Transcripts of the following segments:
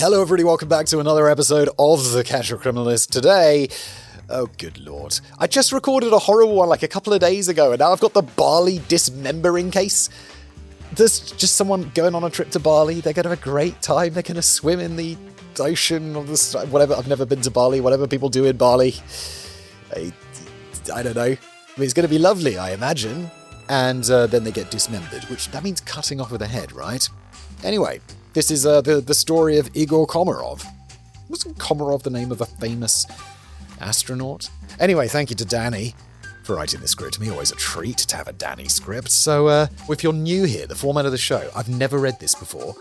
Hello everybody, welcome back to another episode of The Casual Criminalist. Today, oh good lord, I just recorded a horrible one like a couple of days ago and now I've got the Bali dismembering case. There's just someone going on a trip to Bali, they're going to have a great time, they're going to swim in the ocean or the whatever. I've never been to Bali, whatever people do in Bali. I don't know. I mean, it's going to be lovely, I imagine. And then they get dismembered, which that means cutting off with a head, right? Anyway, this is the story of Igor Komarov. Wasn't Komarov the name of a famous astronaut? Anyway, thank you to Danny for writing this script. To me, always a treat to have a Danny script. So, if you're new here, the format of the show, I've never read this before.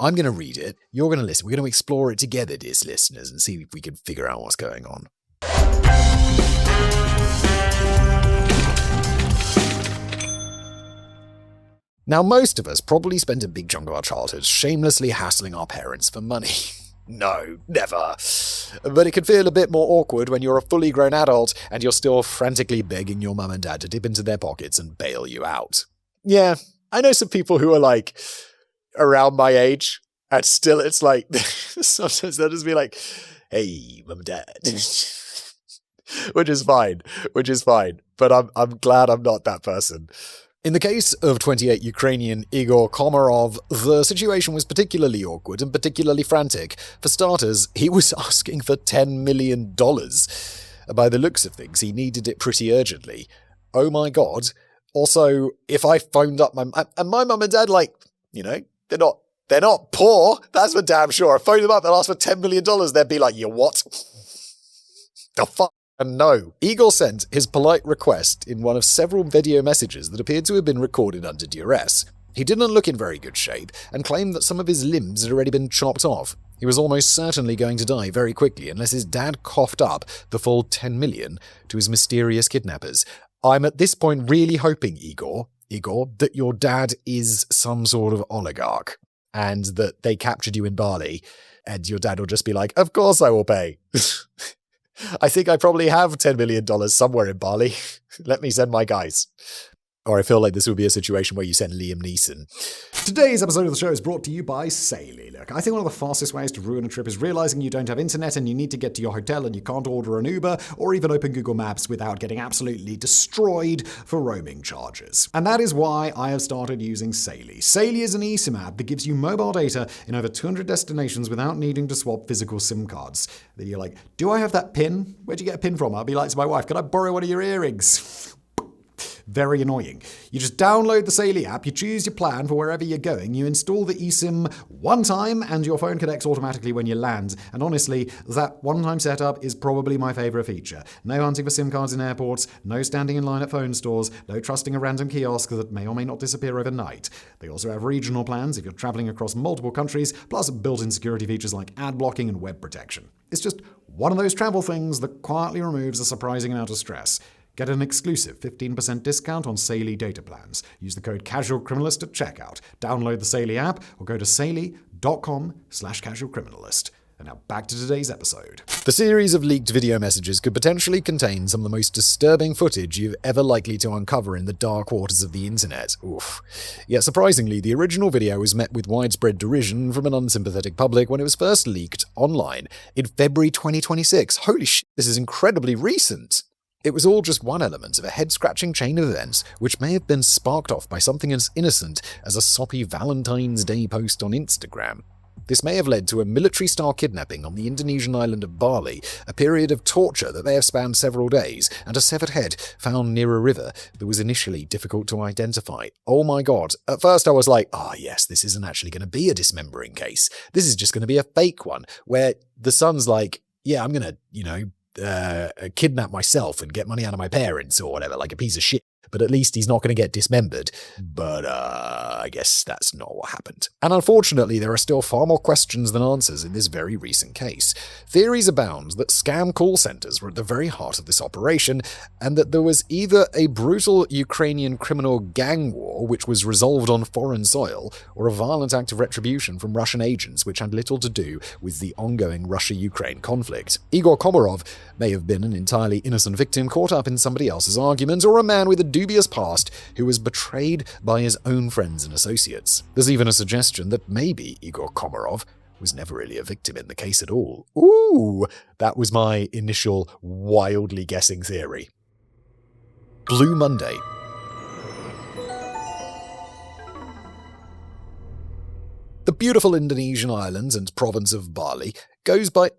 I'm gonna read it. You're gonna listen. We're gonna explore it together, dear listeners, and see if we can figure out what's going on. Now, most of us probably spent a big chunk of our childhood shamelessly hassling our parents for money. No, never. But it can feel a bit more awkward when you're a fully grown adult and you're still frantically begging your mum and dad to dip into their pockets and bail you out. Yeah, I know some people who are like around my age and still it's like, sometimes they'll just be like, hey, mum and dad. Which is fine. But I'm glad I'm not that person. In the case of 28 Ukrainian Igor Komarov, the situation was particularly awkward and particularly frantic. For starters, he was asking for $10 million. By the looks of things, he needed it pretty urgently. Oh my god. Also, if I phoned up my mum and dad, like, you know, they're not poor, that's for damn sure. I phoned them up and asked for $10 million, they'd be like, you what? The fuck? And no, Igor sent his polite request in one of several video messages that appeared to have been recorded under duress. He didn't look in very good shape and claimed that some of his limbs had already been chopped off. He was almost certainly going to die very quickly unless his dad coughed up the full $10 million to his mysterious kidnappers. I'm at this point really hoping, Igor, that your dad is some sort of oligarch and that they captured you in Bali and your dad will just be like, of course I will pay. I think I probably have $10 million somewhere in Bali. Let me send my guys. Or I feel like this would be a situation where you send Liam Neeson. Today's episode of the show is brought to you by Saily. Look, I think one of the fastest ways to ruin a trip is realizing you don't have internet and you need to get to your hotel and you can't order an Uber or even open Google Maps without getting absolutely destroyed for roaming charges. And that is why I have started using Saily. Saily is an eSIM app that gives you mobile data in over 200 destinations without needing to swap physical SIM cards. Then you're like, do I have that pin? Where'd you get a pin from? I'll be like to my wife, can I borrow one of your earrings? Very annoying. You just download the Saily app, you choose your plan for wherever you're going, you install the eSIM one time, and your phone connects automatically when you land. And honestly, that one-time setup is probably my favorite feature. No hunting for SIM cards in airports, no standing in line at phone stores, no trusting a random kiosk that may or may not disappear overnight. They also have regional plans if you're traveling across multiple countries, plus built-in security features like ad blocking and web protection. It's just one of those travel things that quietly removes a surprising amount of stress. Get an exclusive 15% discount on Saily data plans. Use the code CASUALCRIMINALIST at checkout. Download the Saily app or go to saily.com/casualcriminalist. And now back to today's episode. The series of leaked video messages could potentially contain some of the most disturbing footage you've ever likely to uncover in the dark waters of the internet. Oof. Yet surprisingly, the original video was met with widespread derision from an unsympathetic public when it was first leaked online in February 2026. Holy shit, this is incredibly recent. It was all just one element of a head-scratching chain of events which may have been sparked off by something as innocent as a soppy Valentine's Day post on Instagram. This may have led to a military-style kidnapping on the Indonesian island of Bali, a period of torture that may have spanned several days, and a severed head found near a river that was initially difficult to identify. Oh my god. At first I was like, yes, this isn't actually going to be a dismembering case. This is just going to be a fake one, where the son's like, yeah, I'm going to, kidnap myself and get money out of my parents or whatever, like a piece of shit. But at least he's not going to get dismembered. But I guess that's not what happened. And unfortunately, there are still far more questions than answers in this very recent case. Theories abound that scam call centers were at the very heart of this operation, and that there was either a brutal Ukrainian criminal gang war which was resolved on foreign soil, or a violent act of retribution from Russian agents which had little to do with the ongoing Russia-Ukraine conflict. Igor Komarov may have been an entirely innocent victim caught up in somebody else's argument, or a man with a dubious past who was betrayed by his own friends and associates. There's even a suggestion that maybe Igor Komarov was never really a victim in the case at all. Ooh, that was my initial wildly guessing theory. Blue Monday. The beautiful Indonesian island and province of Bali goes by...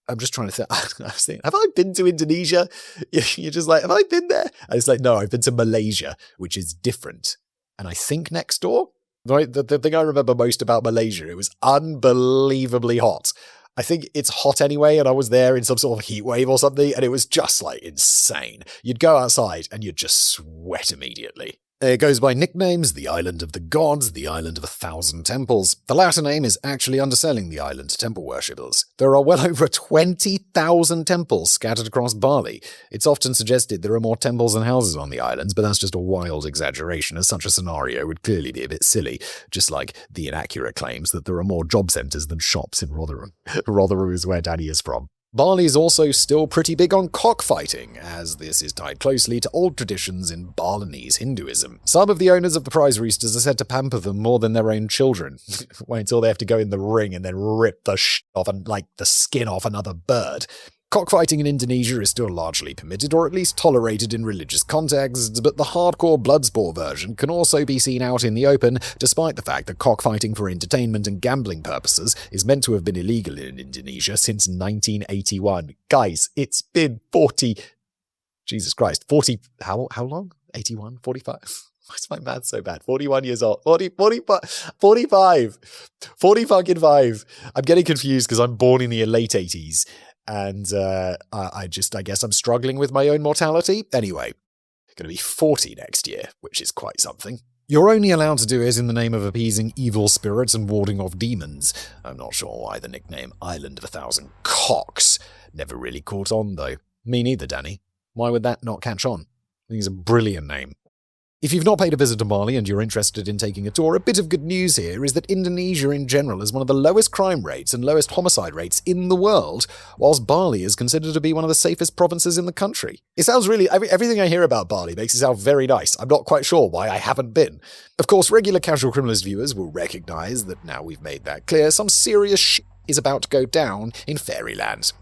I'm just trying to think. I was thinking, have I been to Indonesia? You're just like, have I been there? And it's like, no, I've been to Malaysia, which is different. And I think next door. Right, the thing I remember most about Malaysia, it was unbelievably hot. I think it's hot anyway, and I was there in some sort of heat wave or something, and it was just like insane. You'd go outside and you'd just sweat immediately. It goes by nicknames: the Island of the Gods, the Island of 1,000 Temples. The latter name is actually underselling the island to temple worshippers. There are well over 20,000 temples scattered across Bali. It's often suggested there are more temples than houses on the islands, but that's just a wild exaggeration, as such a scenario would clearly be a bit silly, just like the inaccurate claims that there are more job centres than shops in Rotherham. Rotherham is where Danny is from. Bali is also still pretty big on cockfighting, as this is tied closely to old traditions in Balinese Hinduism. Some of the owners of the prize roosters are said to pamper them more than their own children. Wait until they have to go in the ring and then rip the off and the skin off another bird. Cockfighting in Indonesia is still largely permitted, or at least tolerated in religious contexts, but the hardcore bloodsport version can also be seen out in the open, despite the fact that cockfighting for entertainment and gambling purposes is meant to have been illegal in Indonesia since 1981. Guys, it's been 40... Jesus Christ, 40... How long? 81? 45? Why's my math so bad? 41 years old. 45. 40 fucking 5. I'm getting confused because I'm born in the late 80s. And I guess I'm struggling with my own mortality. Anyway, going to be 40 next year, which is quite something. You're only allowed to do it in the name of appeasing evil spirits and warding off demons. I'm not sure why the nickname Island of 1,000 Cocks never really caught on, though. Me neither, Danny. Why would that not catch on? I think it's a brilliant name. If you've not paid a visit to Bali and you're interested in taking a tour, a bit of good news here is that Indonesia in general is one of the lowest crime rates and lowest homicide rates in the world, whilst Bali is considered to be one of the safest provinces in the country. It sounds really... everything I hear about Bali makes it sound very nice. I'm not quite sure why I haven't been. Of course, regular Casual Criminalist viewers will recognise that now we've made that clear, some serious shit is about to go down in fairyland.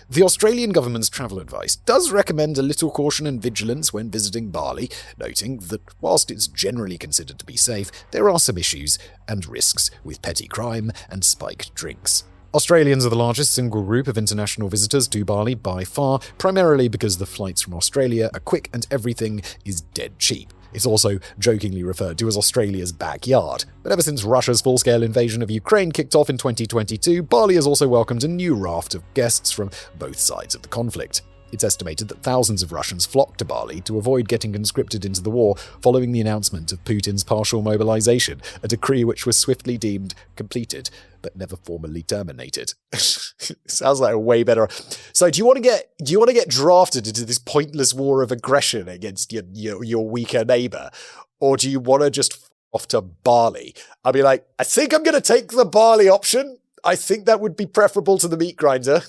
The Australian government's travel advice does recommend a little caution and vigilance when visiting Bali, noting that whilst it's generally considered to be safe, there are some issues and risks with petty crime and spiked drinks. Australians are the largest single group of international visitors to Bali by far, primarily because the flights from Australia are quick and everything is dead cheap. It's also jokingly referred to as Australia's backyard. But ever since Russia's full-scale invasion of Ukraine kicked off in 2022, Bali has also welcomed a new raft of guests from both sides of the conflict. It's estimated that thousands of Russians flocked to Bali to avoid getting conscripted into the war following the announcement of Putin's partial mobilization, a decree which was swiftly deemed completed but never formally terminated. Sounds like a way better. So, do you want to get drafted into this pointless war of aggression against your weaker neighbor, or do you want to just off to Bali? I'll be like, I think I'm going to take the Bali option. I think that would be preferable to the meat grinder.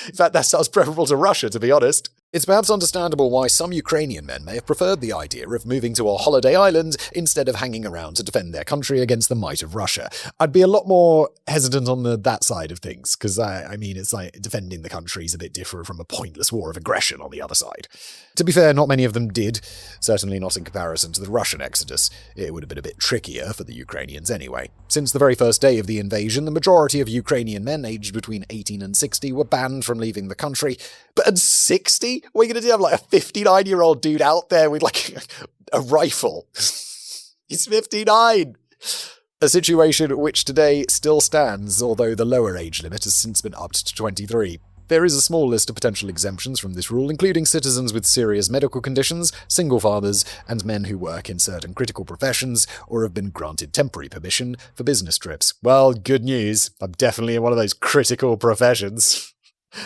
In fact, that sounds preferable to Russia, to be honest. It's perhaps understandable why some Ukrainian men may have preferred the idea of moving to a holiday island instead of hanging around to defend their country against the might of Russia. I'd be a lot more hesitant on that side of things, because, it's like defending the country is a bit different from a pointless war of aggression on the other side. To be fair, not many of them did, certainly not in comparison to the Russian exodus. It would have been a bit trickier for the Ukrainians anyway. Since the very first day of the invasion, the majority of Ukrainian men aged between 18 and 60 were banned from leaving the country. But at 60? What are you going to do? Have like a 59-year-old dude out there with like a rifle? He's 59! A situation which today still stands, although the lower age limit has since been upped to 23. There is a small list of potential exemptions from this rule, including citizens with serious medical conditions, single fathers, and men who work in certain critical professions or have been granted temporary permission for business trips. Well, good news. I'm definitely in one of those critical professions.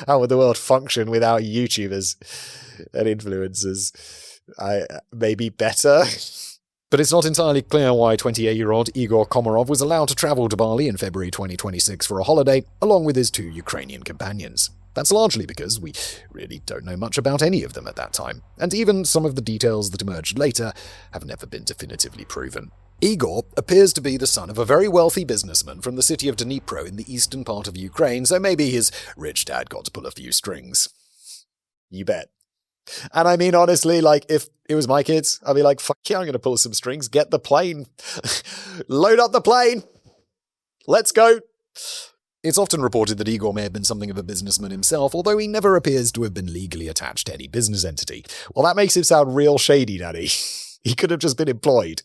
How would the world function without YouTubers and influencers? Maybe better? But it's not entirely clear why 28-year-old Igor Komarov was allowed to travel to Bali in February 2026 for a holiday, along with his 2 Ukrainian companions. That's largely because we really don't know much about any of them at that time, and even some of the details that emerged later have never been definitively proven. Igor appears to be the son of a very wealthy businessman from the city of Dnipro in the eastern part of Ukraine, so maybe his rich dad got to pull a few strings. You bet. And I mean, honestly, like, if it was my kids, I'd be like, fuck yeah, I'm going to pull some strings, get the plane, load up the plane, let's go. It's often reported that Igor may have been something of a businessman himself, although he never appears to have been legally attached to any business entity. Well, that makes him sound real shady, Daddy. He could have just been employed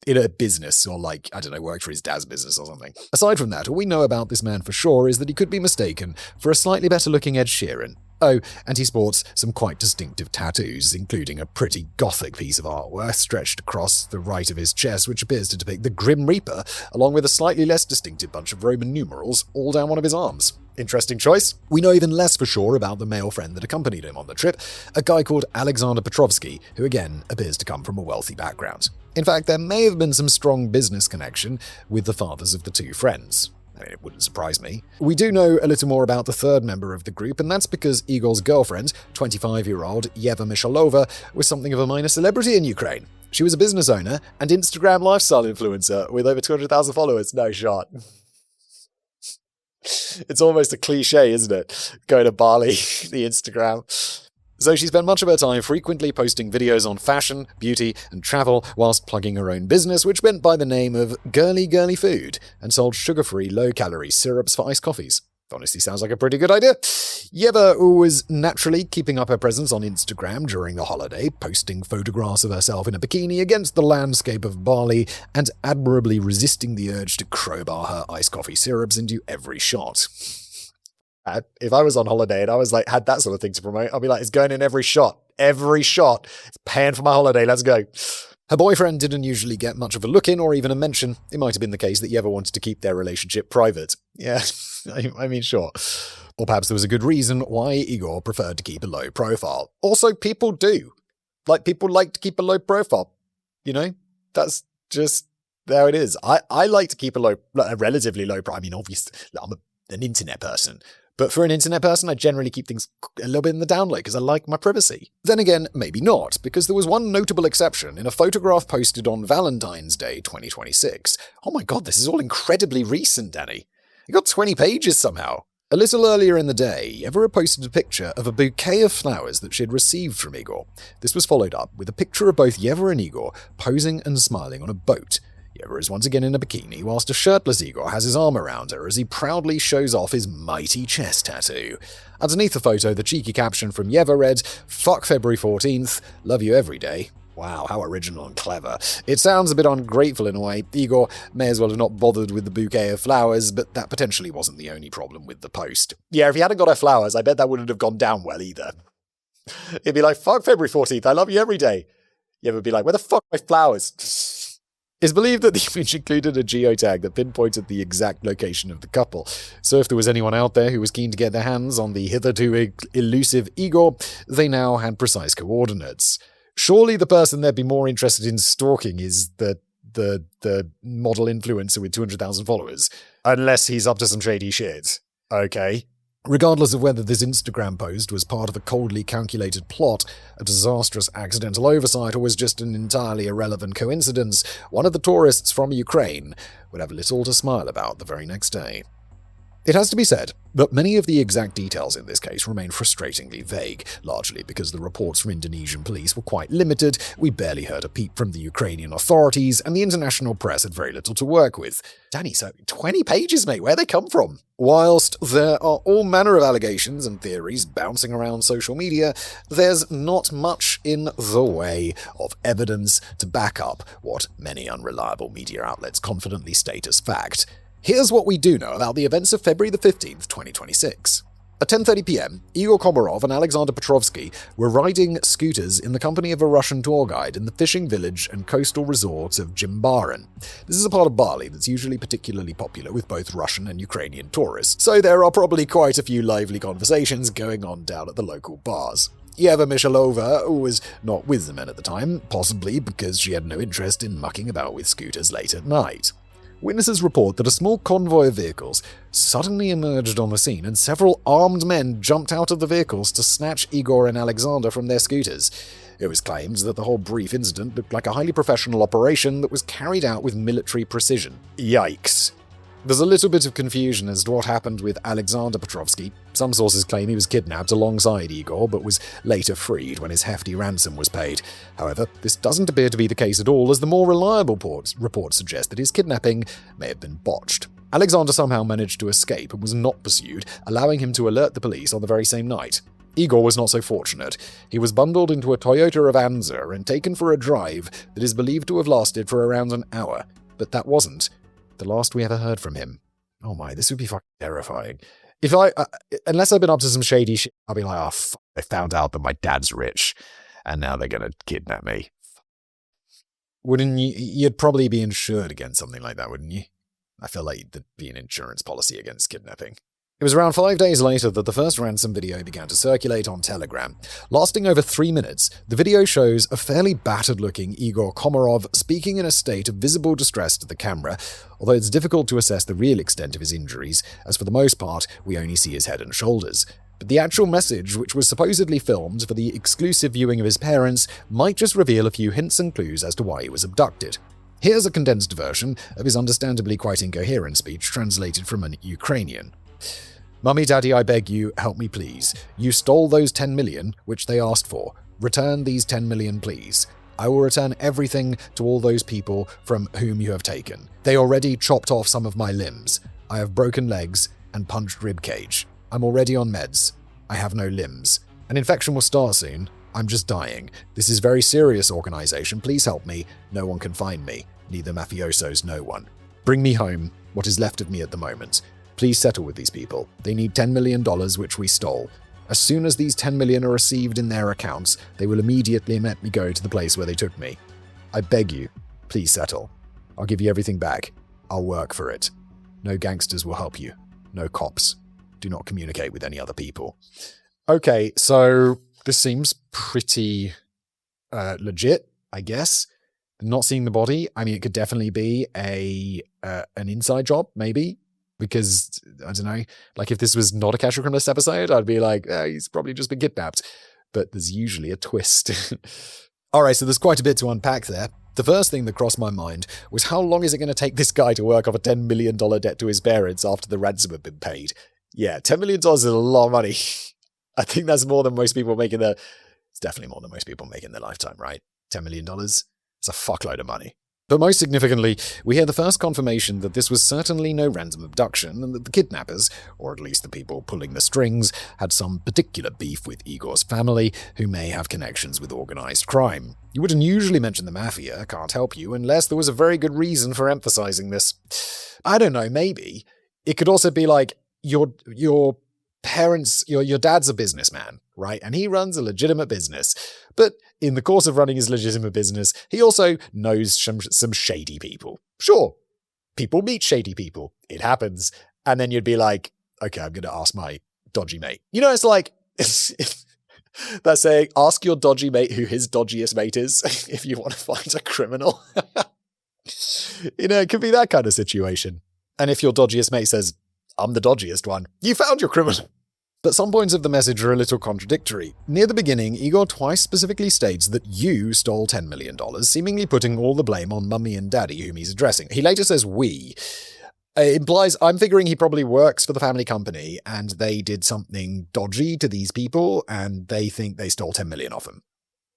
in a business or, like, I don't know, worked for his dad's business or something. Aside from that, all we know about this man for sure is that he could be mistaken for a slightly better-looking Ed Sheeran. Oh, and he sports some quite distinctive tattoos, including a pretty gothic piece of artwork stretched across the right of his chest, which appears to depict the Grim Reaper, along with a slightly less distinctive bunch of Roman numerals all down one of his arms. Interesting choice. We know even less for sure about the male friend that accompanied him on the trip, a guy called Alexander Petrovsky, who again appears to come from a wealthy background. In fact, there may have been some strong business connection with the fathers of the two friends. I mean, it wouldn't surprise me. We do know a little more about the third member of the group, and that's because Igor's girlfriend, 25-year-old Yeva Mishalova, was something of a minor celebrity in Ukraine. She was a business owner and Instagram lifestyle influencer with over 200,000 followers. No shot. It's almost a cliche, isn't it? Going to Bali, the Instagram. So she spent much of her time frequently posting videos on fashion, beauty, and travel whilst plugging her own business, which went by the name of Girly Food, and sold sugar-free, low-calorie syrups for iced coffees. Honestly, sounds like a pretty good idea. Yeva was naturally keeping up her presence on Instagram during the holiday, posting photographs of herself in a bikini against the landscape of Bali, and admirably resisting the urge to crowbar her iced coffee syrups into every shot. If I was on holiday and I was like, had that sort of thing to promote, I'd be like, it's going in every shot. Every shot. It's paying for my holiday. Let's go. Her boyfriend didn't usually get much of a look in or even a mention. It might have been the case that Yeva wanted to keep their relationship private. Yeah, I mean, sure. Or perhaps there was a good reason why Igor preferred to keep a low profile. Also, people do. Like, people like to keep a low profile. You know? That's just how it is. I like to keep a relatively low profile. I mean, obviously, I'm an internet person. But for an internet person, I generally keep things a little bit in the down low because I like my privacy. Then again, maybe not, because there was one notable exception in a photograph posted on Valentine's Day 2026. Oh my god, this is all incredibly recent, Danny. It got 20 pages somehow. A little earlier in the day, Yeva posted a picture of a bouquet of flowers that she had received from Igor. This was followed up with a picture of both Yeva and Igor posing and smiling on a boat. Yeva is once again in a bikini, whilst a shirtless Igor has his arm around her as he proudly shows off his mighty chest tattoo. Underneath the photo, the cheeky caption from Yeva read, "Fuck February 14th, love you every day." Wow, how original and clever. It sounds a bit ungrateful in a way. Igor may as well have not bothered with the bouquet of flowers, but that potentially wasn't the only problem with the post. Yeah, if he hadn't got her flowers, I bet that wouldn't have gone down well either. It'd be like, "Fuck February 14th, I love you every day." Yeva would be like, "Where the fuck are my flowers?" It's believed that the image included a geotag that pinpointed the exact location of the couple. So if there was anyone out there who was keen to get their hands on the hitherto elusive Igor, they now had precise coordinates. Surely the person they'd be more interested in stalking is the model influencer with 200,000 followers. Unless he's up to some shady shit. Okay. Regardless of whether this Instagram post was part of a coldly calculated plot, a disastrous accidental oversight, or was just an entirely irrelevant coincidence, one of the tourists from Ukraine would have little to smile about the very next day. It has to be said that many of the exact details in this case remain frustratingly vague, largely because the reports from Indonesian police were quite limited, we barely heard a peep from the Ukrainian authorities, and the international press had very little to work with. Danny, so 20 pages, mate, where'd they come from? Whilst there are all manner of allegations and theories bouncing around social media, there's not much in the way of evidence to back up what many unreliable media outlets confidently state as fact. Here's what we do know about the events of February the 15th, 2026. At 10:30 p.m., Igor Komarov and Alexander Petrovsky were riding scooters in the company of a Russian tour guide in the fishing village and coastal resort of Jimbaran. This is a part of Bali that's usually particularly popular with both Russian and Ukrainian tourists, so there are probably quite a few lively conversations going on down at the local bars. Yeva Mishalova was not with the men at the time, possibly because she had no interest in mucking about with scooters late at night. Witnesses report that a small convoy of vehicles suddenly emerged on the scene and several armed men jumped out of the vehicles to snatch Igor and Alexander from their scooters. It was claimed that the whole brief incident looked like a highly professional operation that was carried out with military precision. Yikes. There's a little bit of confusion as to what happened with Alexander Petrovsky. Some sources claim he was kidnapped alongside Igor, but was later freed when his hefty ransom was paid. However, this doesn't appear to be the case at all, as the more reliable reports suggest that his kidnapping may have been botched. Alexander somehow managed to escape and was not pursued, allowing him to alert the police on the very same night. Igor was not so fortunate. He was bundled into a Toyota Avanza and taken for a drive that is believed to have lasted for around an hour. But that wasn't the last we ever heard from him. Oh my, this would be fucking terrifying. If unless I've been up to some shady shit, I'll be like, I found out that my dad's rich, and now they're gonna kidnap me. Wouldn't you? You'd probably be insured against something like that, wouldn't you? I feel like there'd be an insurance policy against kidnapping. It was around 5 days later that the first ransom video began to circulate on Telegram. Lasting over 3 minutes, the video shows a fairly battered-looking Igor Komarov speaking in a state of visible distress to the camera, although it's difficult to assess the real extent of his injuries, as for the most part, we only see his head and shoulders. But the actual message, which was supposedly filmed for the exclusive viewing of his parents, might just reveal a few hints and clues as to why he was abducted. Here's a condensed version of his understandably quite incoherent speech translated from an Ukrainian. Mummy, Daddy, I beg you, help me please. You stole those 10 million, which they asked for. Return these 10 million, please. I will return everything to all those people from whom you have taken. They already chopped off some of my limbs. I have broken legs and punched ribcage. I'm already on meds. I have no limbs. An infection will start soon. I'm just dying. This is very serious, organization. Please help me. No one can find me. Neither mafiosos, no one. Bring me home, what is left of me at the moment. Please settle with these people. They need $10 million, which we stole. As soon as these 10 million are received in their accounts, they will immediately let me go to the place where they took me. I beg you, please settle. I'll give you everything back. I'll work for it. No gangsters will help you. No cops. Do not communicate with any other people. Okay, so this seems pretty legit, I guess. Not seeing the body, I mean, it could definitely be an inside job, maybe. Because, I don't know, like if this was not a Casual Criminalist episode, I'd be like, he's probably just been kidnapped. But there's usually a twist. Alright, so there's quite a bit to unpack there. The first thing that crossed my mind was how long is it going to take this guy to work off a $10 million debt to his parents after the ransom had been paid? Yeah, $10 million is a lot of money. I think that's more than most people make in their... It's definitely more than most people make in their lifetime, right? $10 million? It's a fuckload of money. But most significantly, we hear the first confirmation that this was certainly no random abduction and that the kidnappers, or at least the people pulling the strings, had some particular beef with Igor's family, who may have connections with organized crime. You wouldn't usually mention the mafia, can't help you, unless there was a very good reason for emphasizing this. I don't know, maybe. It could also be like, your parents, your dad's a businessman, right? And he runs a legitimate business. But in the course of running his legitimate business, he also knows some shady people. Sure, people meet shady people. It happens. And then you'd be like, okay, I'm going to ask my dodgy mate. You know, it's like, that's saying, ask your dodgy mate who his dodgiest mate is if you want to find a criminal. You know, it could be that kind of situation. And if your dodgiest mate says, I'm the dodgiest one, you found your criminal. But some points of the message are a little contradictory. Near the beginning, Igor twice specifically states that you stole $10 million, seemingly putting all the blame on Mummy and Daddy, whom he's addressing. He later says we. It implies, I'm figuring he probably works for the family company, and they did something dodgy to these people, and they think they stole 10 million off him.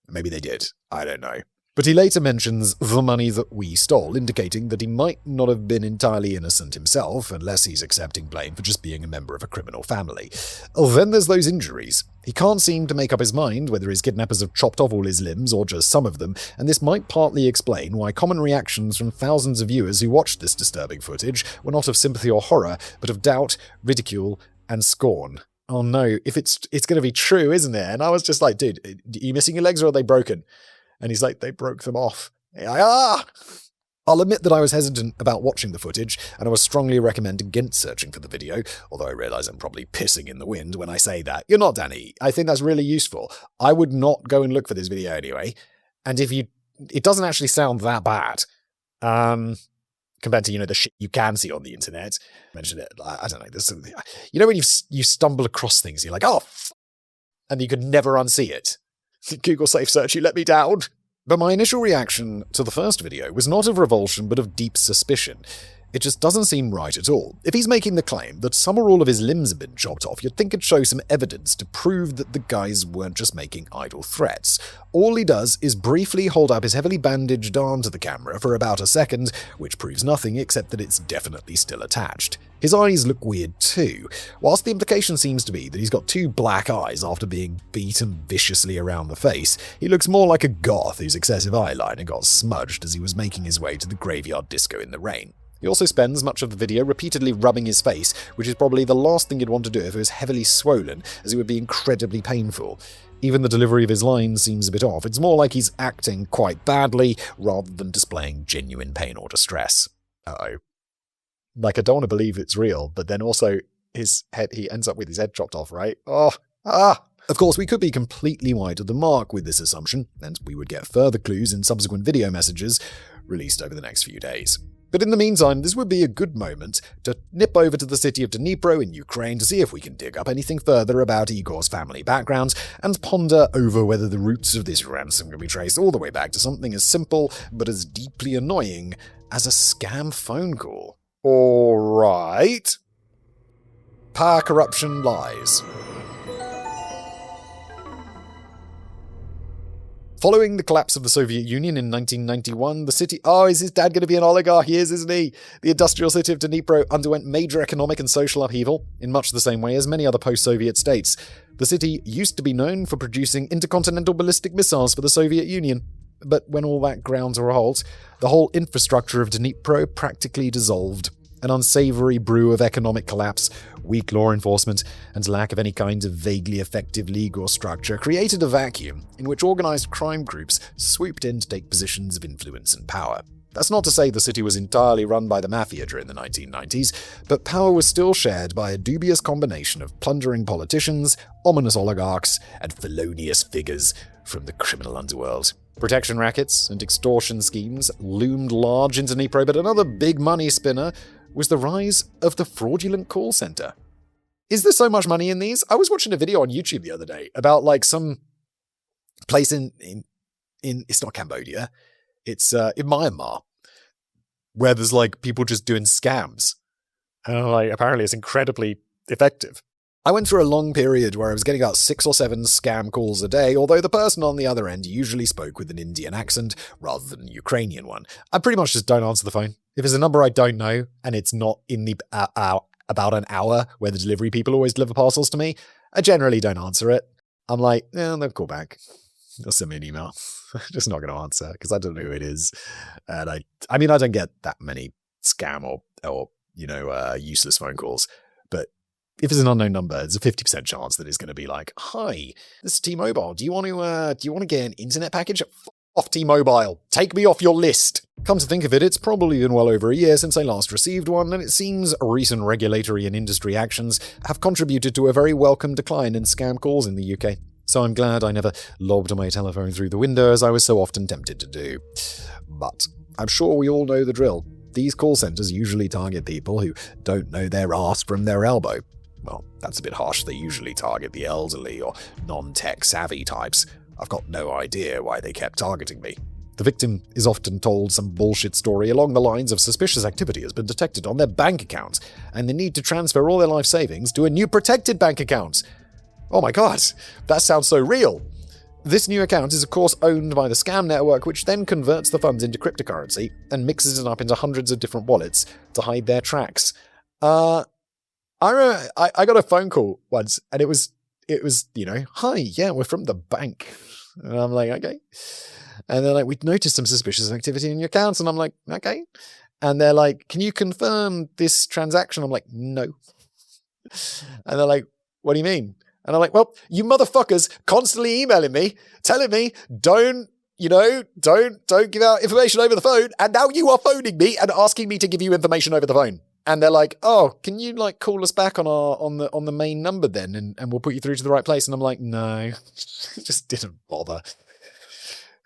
Maybe they did. I don't know. But he later mentions the money that we stole, indicating that he might not have been entirely innocent himself, unless he's accepting blame for just being a member of a criminal family. Then there's those injuries. He can't seem to make up his mind whether his kidnappers have chopped off all his limbs or just some of them, and this might partly explain why common reactions from thousands of viewers who watched this disturbing footage were not of sympathy or horror, but of doubt, ridicule, and scorn. Oh no, if it's going to be true, isn't it? And I was just like, dude, are you missing your legs or are they broken? And he's like, they broke them off. I'll admit that I was hesitant about watching the footage, and I would strongly recommend against searching for the video, although I realize I'm probably pissing in the wind when I say that. You're not, Danny. I think that's really useful. I would not go and look for this video anyway. And it doesn't actually sound that bad. compared to, the shit you can see on the internet. I mentioned it, I don't know, there's something, when you stumble across things, you're like, oh, and you could never unsee it. Google Safe Search, you let me down. But my initial reaction to the first video was not of revulsion, but of deep suspicion. It just doesn't seem right at all. If he's making the claim that some or all of his limbs have been chopped off, you'd think it'd show some evidence to prove that the guys weren't just making idle threats. All he does is briefly hold up his heavily bandaged arm to the camera for about a second, which proves nothing except that it's definitely still attached. His eyes look weird too. Whilst the implication seems to be that he's got two black eyes after being beaten viciously around the face, he looks more like a goth whose excessive eyeliner got smudged as he was making his way to the graveyard disco in the rain. He also spends much of the video repeatedly rubbing his face, which is probably the last thing you'd want to do if it was heavily swollen, as it would be incredibly painful. Even the delivery of his lines seems a bit off. It's more like he's acting quite badly, rather than displaying genuine pain or distress. Uh-oh. I don't want to believe it's real, but then also his head, he ends up with his head chopped off, right? Of course, we could be completely wide of the mark with this assumption, and we would get further clues in subsequent video messages released over the next few days. But in the meantime, this would be a good moment to nip over to the city of Dnipro in Ukraine to see if we can dig up anything further about Igor's family background and ponder over whether the roots of this ransom can be traced all the way back to something as simple but as deeply annoying as a scam phone call. All right. Power corruption lies. Following the collapse of the Soviet Union in 1991, the city... Oh, is his dad going to be an oligarch? He is, isn't he? The industrial city of Dnipro underwent major economic and social upheaval, in much the same way as many other post-Soviet states. The city used to be known for producing intercontinental ballistic missiles for the Soviet Union. But when all that ground to a halt, the whole infrastructure of Dnipro practically dissolved. An unsavory brew of economic collapse, weak law enforcement, and lack of any kind of vaguely effective legal structure created a vacuum in which organized crime groups swooped in to take positions of influence and power. That's not to say the city was entirely run by the mafia during the 1990s, but power was still shared by a dubious combination of plundering politicians, ominous oligarchs, and felonious figures from the criminal underworld. Protection rackets and extortion schemes loomed large in Dnipro, but another big money spinner was the rise of the fraudulent call center. Is there so much money in these? I was watching a video on YouTube the other day about some place in it's not Cambodia, it's in Myanmar, where there's people just doing scams. And apparently it's incredibly effective. I went through a long period where I was getting about 6 or 7 scam calls a day, although the person on the other end usually spoke with an Indian accent rather than a Ukrainian one. I pretty much just don't answer the phone. If it's a number I don't know and it's not in the about an hour where the delivery people always deliver parcels to me, I generally don't answer it. I'm like, they'll call back. They'll send me an email. Just not going to answer because I don't know who it is. And I mean, I don't get that many scam or useless phone calls. But if it's an unknown number, there's a 50% chance that it's going to be like, "Hi, this is T-Mobile. Do you want to get an internet package? F off T-Mobile. Take me off your list." Come to think of it, it's probably been well over a year since I last received one, and it seems recent regulatory and industry actions have contributed to a very welcome decline in scam calls in the UK. So I'm glad I never lobbed my telephone through the window as I was so often tempted to do. But I'm sure we all know the drill. These call centers usually target people who don't know their arse from their elbow. Well, that's a bit harsh. They usually target the elderly or non-tech savvy types. I've got no idea why they kept targeting me. The victim is often told some bullshit story along the lines of suspicious activity has been detected on their bank account, and they need to transfer all their life savings to a new protected bank account. Oh my god, that sounds so real. This new account is of course owned by the scam network, which then converts the funds into cryptocurrency and mixes it up into hundreds of different wallets to hide their tracks. I remember I got a phone call once, and it was, "Hi, yeah, we're from the bank." And I'm like, "Okay." And they're like, "We noticed some suspicious activity in your accounts." And I'm like, "Okay." And they're like, "Can you confirm this transaction?" I'm like, "No." And they're like, "What do you mean?" And I'm like, "Well, you motherfuckers constantly emailing me, telling me don't give out information over the phone. And now you are phoning me and asking me to give you information over the phone." And they're like, "Oh, can you call us back on the main number then, and we'll put you through to the right place?" And I'm like, "No," just didn't bother.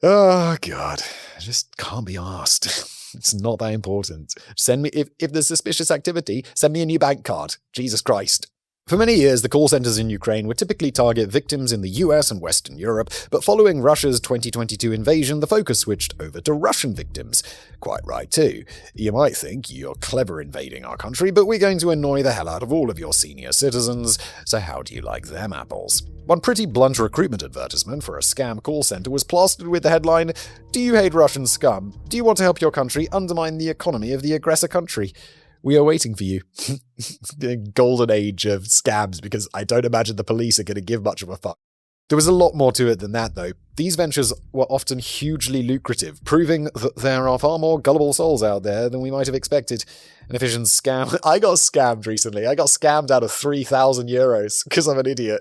Oh God, I just can't be arsed. It's not that important. Send me, if there's suspicious activity, send me a new bank card. Jesus Christ. For many years, the call centers in Ukraine would typically target victims in the US and Western Europe, but following Russia's 2022 invasion, the focus switched over to Russian victims. Quite right, too. You might think you're clever invading our country, but we're going to annoy the hell out of all of your senior citizens, so how do you like them apples? One pretty blunt recruitment advertisement for a scam call center was plastered with the headline, "Do you hate Russian scum? Do you want to help your country undermine the economy of the aggressor country? We are waiting for you." The golden age of scams, because I don't imagine the police are going to give much of a fuck. There was a lot more to it than that, though. These ventures were often hugely lucrative, proving that there are far more gullible souls out there than we might have expected. An efficient scam. I got scammed recently. I got scammed out of 3,000 euros because I'm an idiot.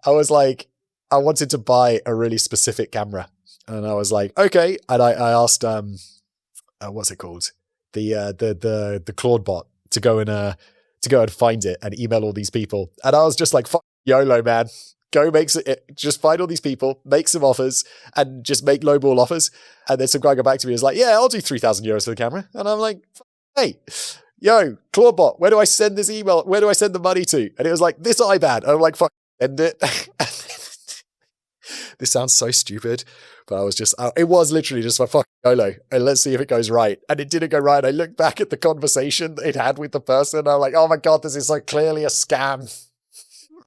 I was like, I wanted to buy a really specific camera. And I was like, okay. And I asked, what's it called? The Claude bot to go and find it and email all these people. And I was just like, fuck YOLO, man. Go just find all these people, make some offers, and just make lowball offers. And then some guy got back to me and was like, yeah, I'll do 3,000 euros for the camera. And I'm like, hey, yo, Claude bot, where do I send this email? Where do I send the money to? And it was like, this IBAN. And I'm like, fuck, send it. This sounds so stupid, but it was literally just my fucking YOLO, and let's see if it goes right. And it didn't go right. I looked back at the conversation it had with the person, and I'm like, oh my God, this is so clearly a scam.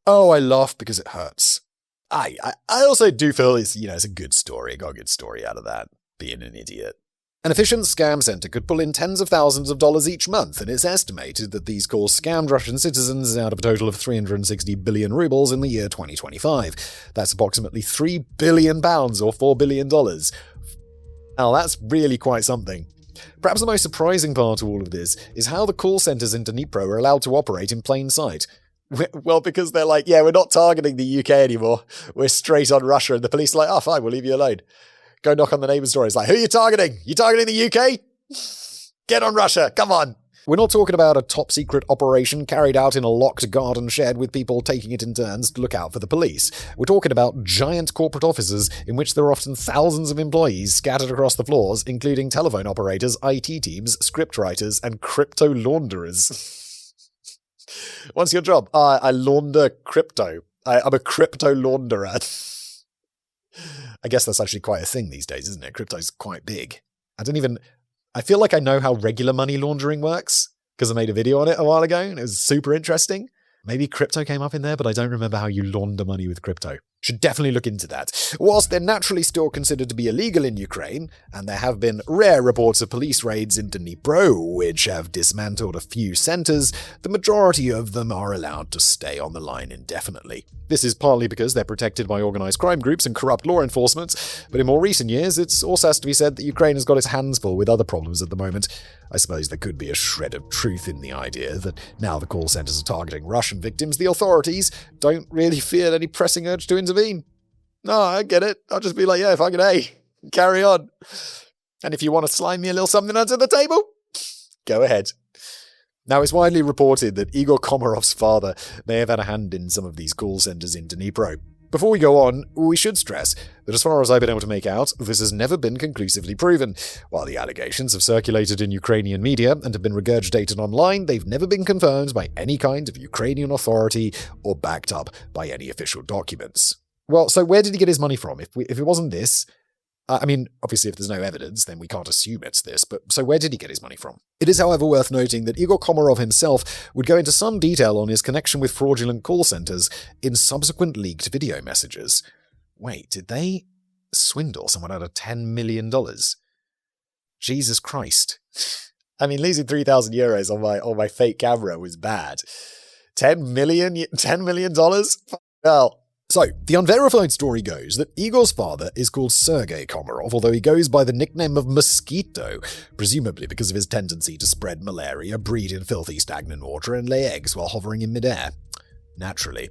Oh, I laugh because it hurts. I also do feel it's a good story. I got a good story out of that, being an idiot. An efficient scam center could pull in tens of thousands of dollars each month, and it's estimated that these calls scammed Russian citizens out of a total of 360 billion rubles in the year 2025. That's approximately £3 billion or $4 billion. Now, that's really quite something. Perhaps the most surprising part of all of this is how the call centers in Dnipro are allowed to operate in plain sight. Well, because they're like, yeah, we're not targeting the UK anymore. We're straight on Russia, and the police are like, oh, fine, we'll leave you alone. Go knock on the neighbor's door. It's like, who are you targeting? You targeting the UK? Get on Russia. Come on. We're not talking about a top-secret operation carried out in a locked garden shed with people taking it in turns to look out for the police. We're talking about giant corporate offices in which there are often thousands of employees scattered across the floors, including telephone operators, IT teams, scriptwriters, and crypto launderers. What's your job? I launder crypto. I'm a crypto launderer. I guess that's actually quite a thing these days, isn't it? Crypto's quite big. I feel like I know how regular money laundering works because I made a video on it a while ago and it was super interesting. Maybe crypto came up in there, but I don't remember how you launder money with crypto. Should definitely look into that. Whilst they're naturally still considered to be illegal in Ukraine, and there have been rare reports of police raids in Dnipro, which have dismantled a few centers, the majority of them are allowed to stay on the line indefinitely. This is partly because they're protected by organized crime groups and corrupt law enforcement, but in more recent years, it also has to be said that Ukraine has got its hands full with other problems at the moment. I suppose there could be a shred of truth in the idea that now the call centers are targeting Russian victims, the authorities don't really feel any pressing urge to intervene. No, I get it. I'll just be like, yeah, fucking A, carry on. And if you want to slime me a little something under the table, go ahead. Now, it's widely reported that Igor Komarov's father may have had a hand in some of these call centers in Dnipro. Before we go on, we should stress that as far as I've been able to make out, this has never been conclusively proven. While the allegations have circulated in Ukrainian media and have been regurgitated online, they've never been confirmed by any kind of Ukrainian authority or backed up by any official documents. Well, so where did he get his money from? If it wasn't this, obviously if there's no evidence, then we can't assume it's this, but so where did he get his money from? It is, however, worth noting that Igor Komarov himself would go into some detail on his connection with fraudulent call centers in subsequent leaked video messages. Wait, did they swindle someone out of $10 million? Jesus Christ. Losing 3,000 euros on my fake camera was bad. $10 million? Well, so, the unverified story goes that Igor's father is called Sergei Komarov, although he goes by the nickname of Mosquito, presumably because of his tendency to spread malaria, breed in filthy stagnant water, and lay eggs while hovering in midair. Naturally.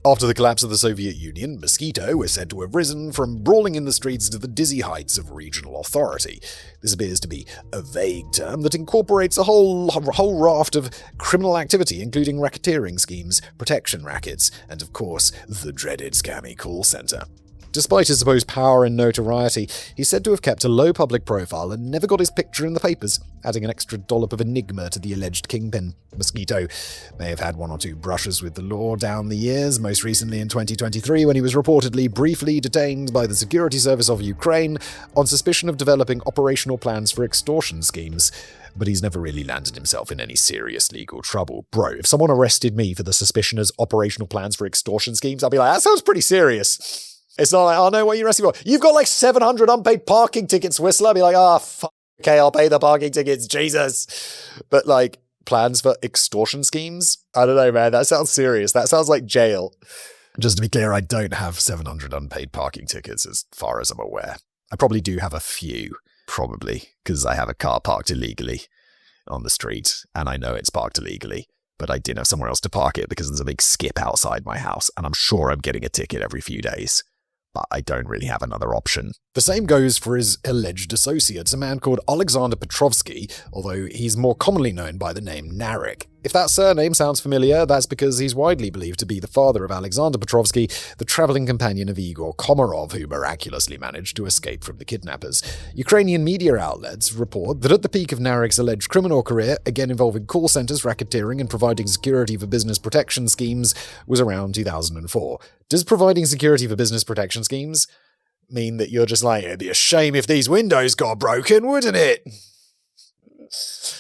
After the collapse of the Soviet Union, Mosquito is said to have risen from brawling in the streets to the dizzy heights of regional authority. This appears to be a vague term that incorporates a whole raft of criminal activity, including racketeering schemes, protection rackets, and of course, the dreaded scammy call center. Despite his supposed power and notoriety, he's said to have kept a low public profile and never got his picture in the papers, adding an extra dollop of enigma to the alleged kingpin. Mosquito may have had one or two brushes with the law down the years, most recently in 2023 when he was reportedly briefly detained by the Security Service of Ukraine on suspicion of developing operational plans for extortion schemes. But he's never really landed himself in any serious legal trouble. Bro, if someone arrested me for the suspicion as operational plans for extortion schemes, I'd be like, that sounds pretty serious. It's not like, oh no, what are you arresting for? You've got like 700 unpaid parking tickets, Whistler. I'd be like, fuck, okay, I'll pay the parking tickets, Jesus. But like, plans for extortion schemes? I don't know, man. That sounds serious. That sounds like jail. Just to be clear, I don't have 700 unpaid parking tickets as far as I'm aware. I probably do have a few, probably, because I have a car parked illegally on the street, and I know it's parked illegally. But I didn't have somewhere else to park it because there's a big skip outside my house, and I'm sure I'm getting a ticket every few days. But I don't really have another option. The same goes for his alleged associates, a man called Alexander Petrovsky, although he's more commonly known by the name Narek. If that surname sounds familiar, that's because he's widely believed to be the father of Alexander Petrovsky, the traveling companion of Igor Komarov, who miraculously managed to escape from the kidnappers. Ukrainian media outlets report that at the peak of Narek's alleged criminal career, again involving call centers, racketeering, and providing security for business protection schemes, was around 2004. Does providing security for business protection schemes mean that you're just like, it'd be a shame if these windows got broken, wouldn't it?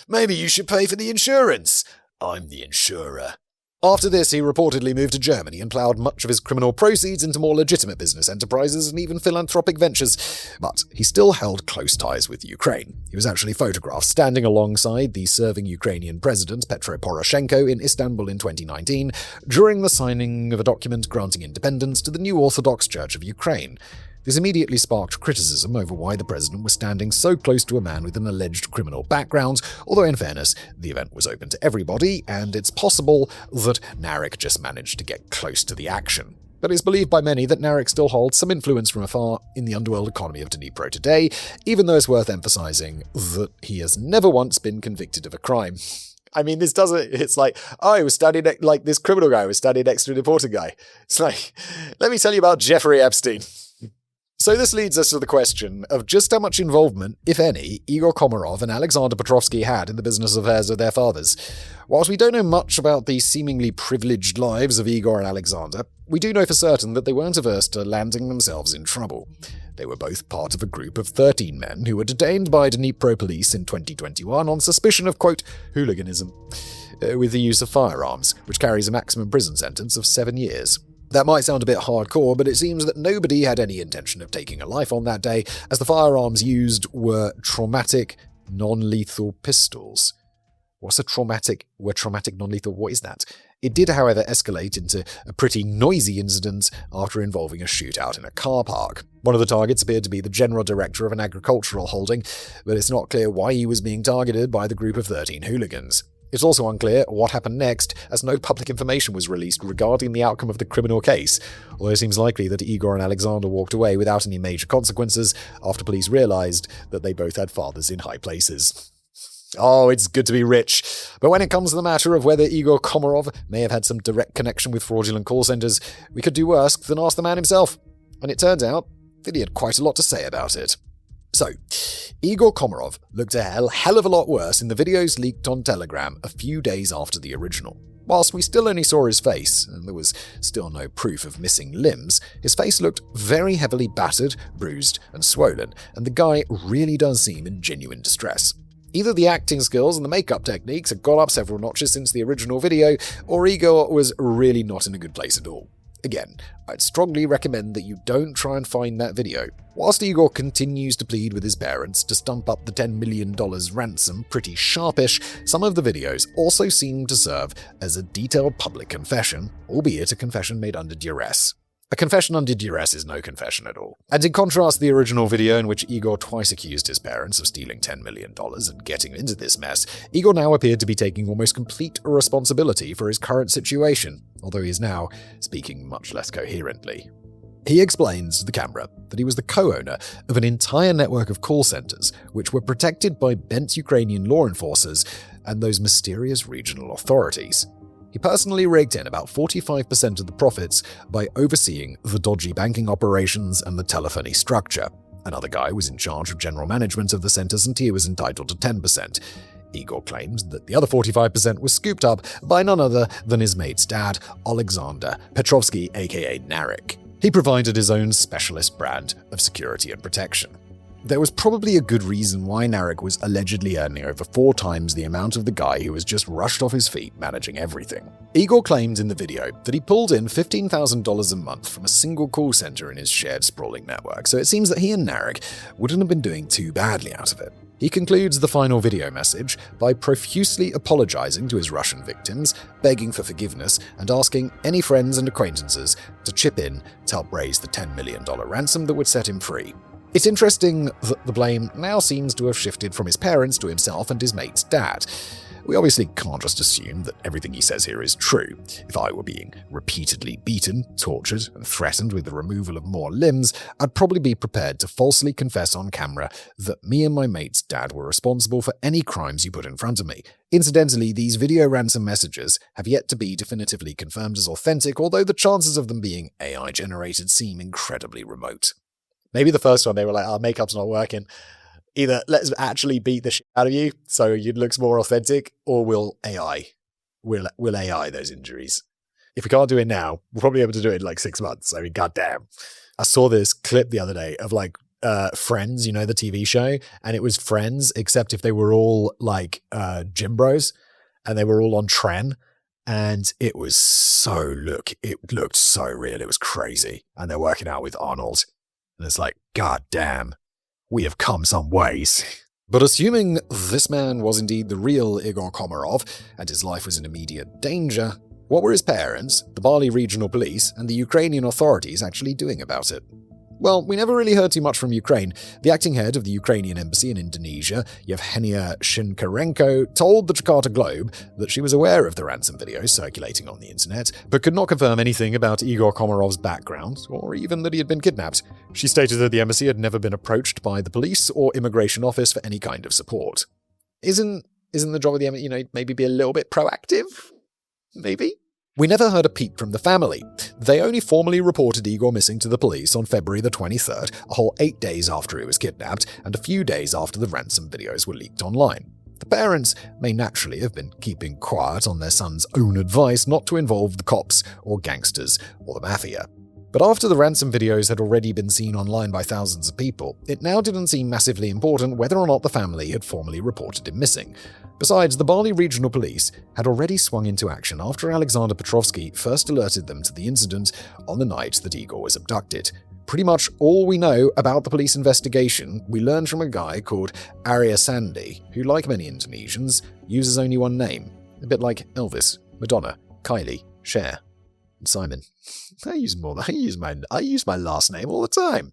Maybe you should pay for the insurance. I'm the insurer. After this, he reportedly moved to Germany and ploughed much of his criminal proceeds into more legitimate business enterprises and even philanthropic ventures. But he still held close ties with Ukraine. He was actually photographed standing alongside the serving Ukrainian president, Petro Poroshenko, in Istanbul in 2019, during the signing of a document granting independence to the new Orthodox Church of Ukraine. This immediately sparked criticism over why the president was standing so close to a man with an alleged criminal background, although in fairness, the event was open to everybody, and it's possible that Narek just managed to get close to the action. But it's believed by many that Narek still holds some influence from afar in the underworld economy of Dnipro today, even though it's worth emphasizing that he has never once been convicted of a crime. I mean, this doesn't, it's like, he was standing like this criminal guy was standing next to an important guy. It's like, let me tell you about Jeffrey Epstein. So this leads us to the question of just how much involvement, if any, Igor Komarov and Alexander Petrovsky had in the business affairs of their fathers. Whilst we don't know much about the seemingly privileged lives of Igor and Alexander, we do know for certain that they weren't averse to landing themselves in trouble. They were both part of a group of 13 men who were detained by Dnipro police in 2021 on suspicion of, quote, hooliganism, with the use of firearms, which carries a maximum prison sentence of 7 years. That might sound a bit hardcore, but it seems that nobody had any intention of taking a life on that day, as the firearms used were traumatic, non-lethal pistols. What's traumatic non-lethal? What is that? It did, however, escalate into a pretty noisy incident after involving a shootout in a car park. One of the targets appeared to be the general director of an agricultural holding, but it's not clear why he was being targeted by the group of 13 hooligans. It's also unclear what happened next, as no public information was released regarding the outcome of the criminal case, although it seems likely that Igor and Alexander walked away without any major consequences after police realized that they both had fathers in high places. Oh, it's good to be rich. But when it comes to the matter of whether Igor Komarov may have had some direct connection with fraudulent call centers, we could do worse than ask the man himself. And it turns out that he had quite a lot to say about it. So, Igor Komarov looked a hell of a lot worse in the videos leaked on Telegram a few days after the original. Whilst we still only saw his face, and there was still no proof of missing limbs, his face looked very heavily battered, bruised, and swollen, and the guy really does seem in genuine distress. Either the acting skills and the makeup techniques had gone up several notches since the original video, or Igor was really not in a good place at all. Again, I'd strongly recommend that you don't try and find that video. Whilst Igor continues to plead with his parents to stump up the $10 million ransom pretty sharpish, some of the videos also seem to serve as a detailed public confession, albeit a confession made under duress. A confession under duress is no confession at all. And in contrast to the original video in which Igor twice accused his parents of stealing $10 million and getting into this mess, Igor now appeared to be taking almost complete responsibility for his current situation, although he is now speaking much less coherently. He explains to the camera that he was the co-owner of an entire network of call centers which were protected by bent Ukrainian law enforcers and those mysterious regional authorities. He personally raked in about 45% of the profits by overseeing the dodgy banking operations and the telephony structure. Another guy was in charge of general management of the centers and he was entitled to 10%. Igor claimed that the other 45% was scooped up by none other than his mate's dad, Alexander Petrovsky, aka Narek. He provided his own specialist brand of security and protection. There was probably a good reason why Narek was allegedly earning over 4 times the amount of the guy who was just rushed off his feet managing everything. Igor claimed in the video that he pulled in $15,000 a month from a single call center in his shared sprawling network, so it seems that he and Narek wouldn't have been doing too badly out of it. He concludes the final video message by profusely apologizing to his Russian victims, begging for forgiveness, and asking any friends and acquaintances to chip in to help raise the $10 million ransom that would set him free. It's interesting that the blame now seems to have shifted from his parents to himself and his mate's dad. We obviously can't just assume that everything he says here is true. If I were being repeatedly beaten, tortured, and threatened with the removal of more limbs, I'd probably be prepared to falsely confess on camera that me and my mate's dad were responsible for any crimes you put in front of me. Incidentally, these video ransom messages have yet to be definitively confirmed as authentic, although the chances of them being AI-generated seem incredibly remote. Maybe the first one they were like, our makeup's not working. Either let's actually beat the shit out of you so it looks more authentic, or we'll AI those injuries. If we can't do it now, we'll probably be able to do it in like 6 months. I mean, goddamn. I saw this clip the other day of like Friends, you know, the TV show, and it was Friends, except if they were all like gym bros and they were all on tren. And it looked so real. It was crazy. And they're working out with Arnold. And it's like, God damn, we have come some ways. But assuming this man was indeed the real Igor Komarov, and his life was in immediate danger, what were his parents, the Bali regional police, and the Ukrainian authorities actually doing about it? Well, we never really heard too much from Ukraine. The acting head of the Ukrainian embassy in Indonesia, Yevhenia Shinkarenko, told the Jakarta Globe that she was aware of the ransom videos circulating on the internet, but could not confirm anything about Igor Komarov's background, or even that he had been kidnapped. She stated that the embassy had never been approached by the police or immigration office for any kind of support. Isn't the job of the embassy, maybe be a little bit proactive? Maybe? We never heard a peep from the family. They only formally reported Igor missing to the police on February the 23rd, a whole 8 days after he was kidnapped, and a few days after the ransom videos were leaked online. The parents may naturally have been keeping quiet on their son's own advice not to involve the cops or gangsters or the mafia. But after the ransom videos had already been seen online by thousands of people, it now didn't seem massively important whether or not the family had formally reported him missing. Besides, the Bali Regional Police had already swung into action after Alexander Petrovsky first alerted them to the incident on the night that Igor was abducted. Pretty much all we know about the police investigation we learned from a guy called Arya Sandi, who, like many Indonesians, uses only one name, a bit like Elvis, Madonna, Kylie, Cher, and Simon. I use my last name all the time.